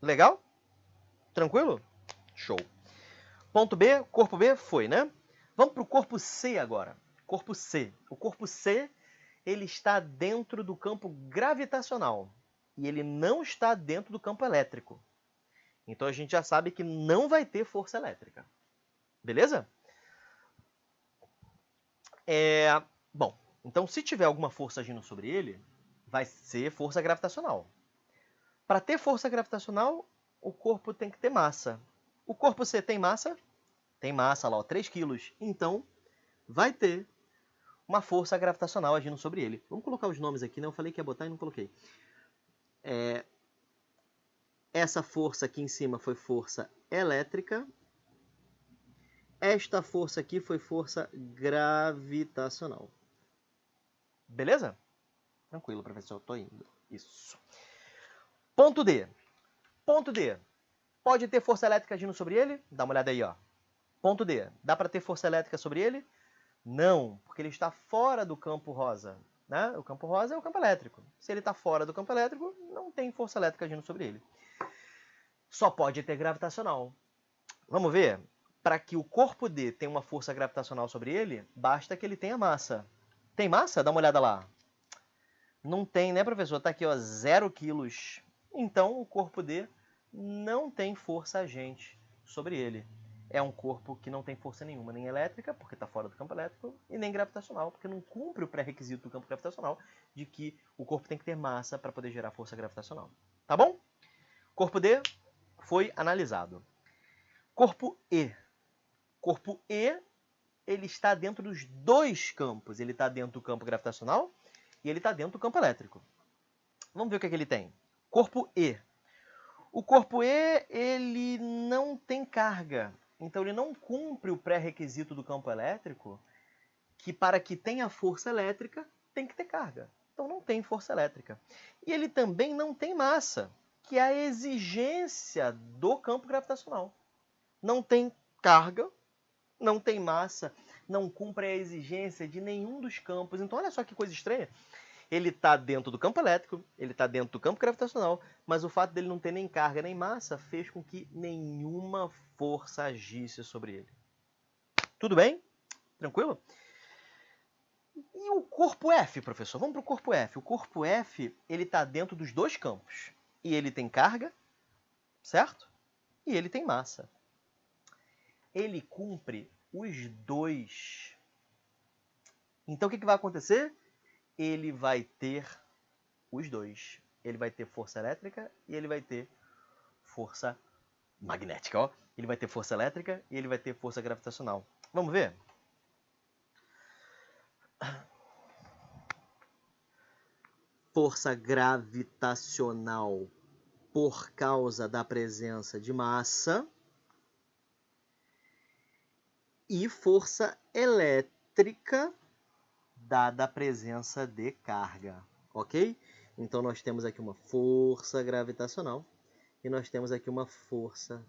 Legal? Tranquilo? Show. Ponto B, corpo B foi, né? Vamos para o corpo C agora. Corpo C. O corpo C, ele está dentro do campo gravitacional e ele não está dentro do campo elétrico. Então a gente já sabe que não vai ter força elétrica. Beleza? Bom, então se tiver alguma força agindo sobre ele, vai ser força gravitacional. Para ter força gravitacional, o corpo tem que ter massa. O corpo C tem massa? Tem massa lá, ó, 3 quilos. Então, vai ter uma força gravitacional agindo sobre ele. Vamos colocar os nomes aqui, né? Eu falei que ia botar e não coloquei. Essa força aqui em cima foi força elétrica. Esta força aqui foi força gravitacional. Beleza? Tranquilo, professor, eu tô indo. Isso. Ponto D. Ponto D. Pode ter força elétrica agindo sobre ele? Dá uma olhada aí, ó. Ponto D. Dá para ter força elétrica sobre ele? Não, porque ele está fora do campo rosa. Né? O campo rosa é o campo elétrico. Se ele está fora do campo elétrico, não tem força elétrica agindo sobre ele. Só pode ter gravitacional. Vamos ver? Para que o corpo D tenha uma força gravitacional sobre ele, basta que ele tenha massa. Tem massa? Dá uma olhada lá. Não tem, né, professor? Está aqui, ó, 0 quilos. Então, o corpo D não tem força agente sobre ele. É um corpo que não tem força nenhuma, nem elétrica, porque está fora do campo elétrico, e nem gravitacional, porque não cumpre o pré-requisito do campo gravitacional de que o corpo tem que ter massa para poder gerar força gravitacional. Tá bom? Corpo D foi analisado. Corpo E. Corpo E, ele está dentro dos dois campos. Ele está dentro do campo gravitacional e ele está dentro do campo elétrico. Vamos ver o que é que ele tem. Corpo E. O corpo E, ele não tem carga. Então, ele não cumpre o pré-requisito do campo elétrico, que para que tenha força elétrica, tem que ter carga. Então, não tem força elétrica. E ele também não tem massa, que é a exigência do campo gravitacional. Não tem carga, não tem massa, não cumpre a exigência de nenhum dos campos. Então, olha só que coisa estranha. Ele está dentro do campo elétrico, ele está dentro do campo gravitacional, mas o fato dele não ter nem carga nem massa fez com que nenhuma força agisse sobre ele. Tudo bem? Tranquilo? E o corpo F, professor? Vamos para o corpo F. O corpo F, ele está dentro dos dois campos. E ele tem carga, certo? E ele tem massa. Ele cumpre os dois. Então, o que vai acontecer? Ele vai ter os dois. Ele vai ter força elétrica e ele vai ter força magnética. Ó. Ele vai ter força elétrica e ele vai ter força gravitacional. Vamos ver? Força gravitacional por causa da presença de massa e força elétrica dada a presença de carga, ok? Então, nós temos aqui uma força gravitacional e nós temos aqui uma força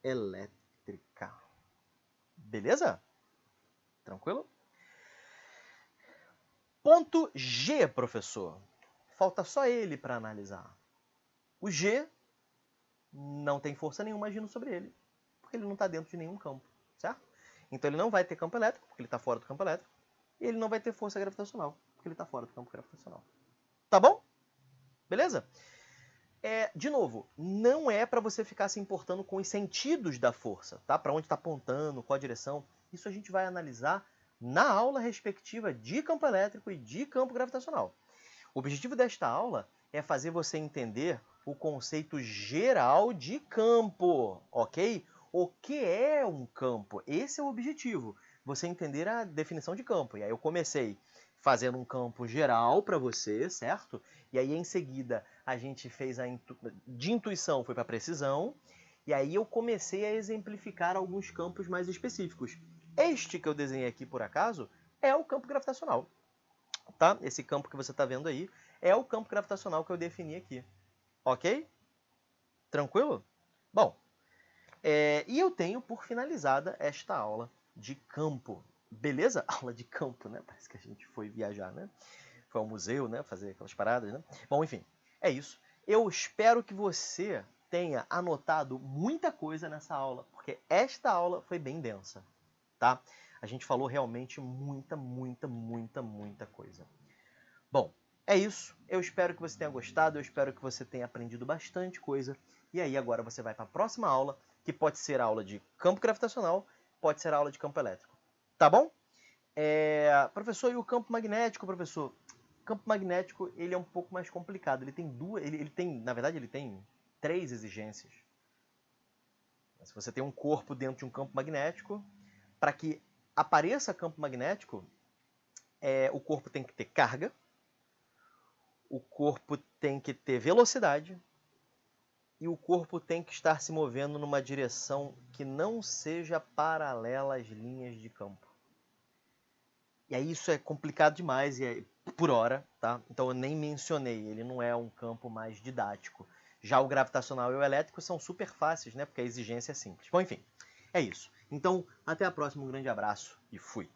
elétrica. Beleza? Tranquilo? Ponto G, professor. Falta só ele para analisar. O G não tem força nenhuma agindo sobre ele, porque ele não está dentro de nenhum campo, certo? Então ele não vai ter campo elétrico, porque ele está fora do campo elétrico, e ele não vai ter força gravitacional, porque ele está fora do campo gravitacional. Tá bom? Beleza? De novo, não é para você ficar se importando com os sentidos da força, tá? Para onde está apontando, qual a direção. Isso a gente vai analisar na aula respectiva de campo elétrico e de campo gravitacional. O objetivo desta aula é fazer você entender o conceito geral de campo, ok? O que é um campo? Esse é o objetivo, você entender a definição de campo. E aí eu comecei fazendo um campo geral para você, certo? E aí em seguida a gente fez de intuição foi para precisão, e aí eu comecei a exemplificar alguns campos mais específicos. Este que eu desenhei aqui por acaso é o campo gravitacional, tá? Esse campo que você está vendo aí é o campo gravitacional que eu defini aqui, ok? Tranquilo? Bom, e eu tenho por finalizada esta aula de campo. Beleza? Aula de campo, né? Parece que a gente foi viajar, né? Foi ao museu, né? Fazer aquelas paradas, né? Bom, enfim, é isso. Eu espero que você tenha anotado muita coisa nessa aula, porque esta aula foi bem densa, tá? A gente falou realmente muita coisa. Bom, é isso. Eu espero que você tenha gostado, eu espero que você tenha aprendido bastante coisa. E aí agora você vai para a próxima aula, que pode ser aula de campo gravitacional, pode ser aula de campo elétrico. Tá bom? Professor, e o campo magnético, professor? O campo magnético, ele é um pouco mais complicado. Ele tem na verdade, ele tem 3 exigências. Se você tem um corpo dentro de um campo magnético, para que apareça campo magnético, o corpo tem que ter carga, o corpo tem que ter velocidade e o corpo tem que estar se movendo numa direção que não seja paralela às linhas de campo. E aí isso é complicado demais por hora, tá? Então eu nem mencionei, ele não é um campo mais didático. Já o gravitacional e o elétrico são super fáceis, né? Porque a exigência é simples. Bom, enfim, é isso. Então, até a próxima, um grande abraço e fui!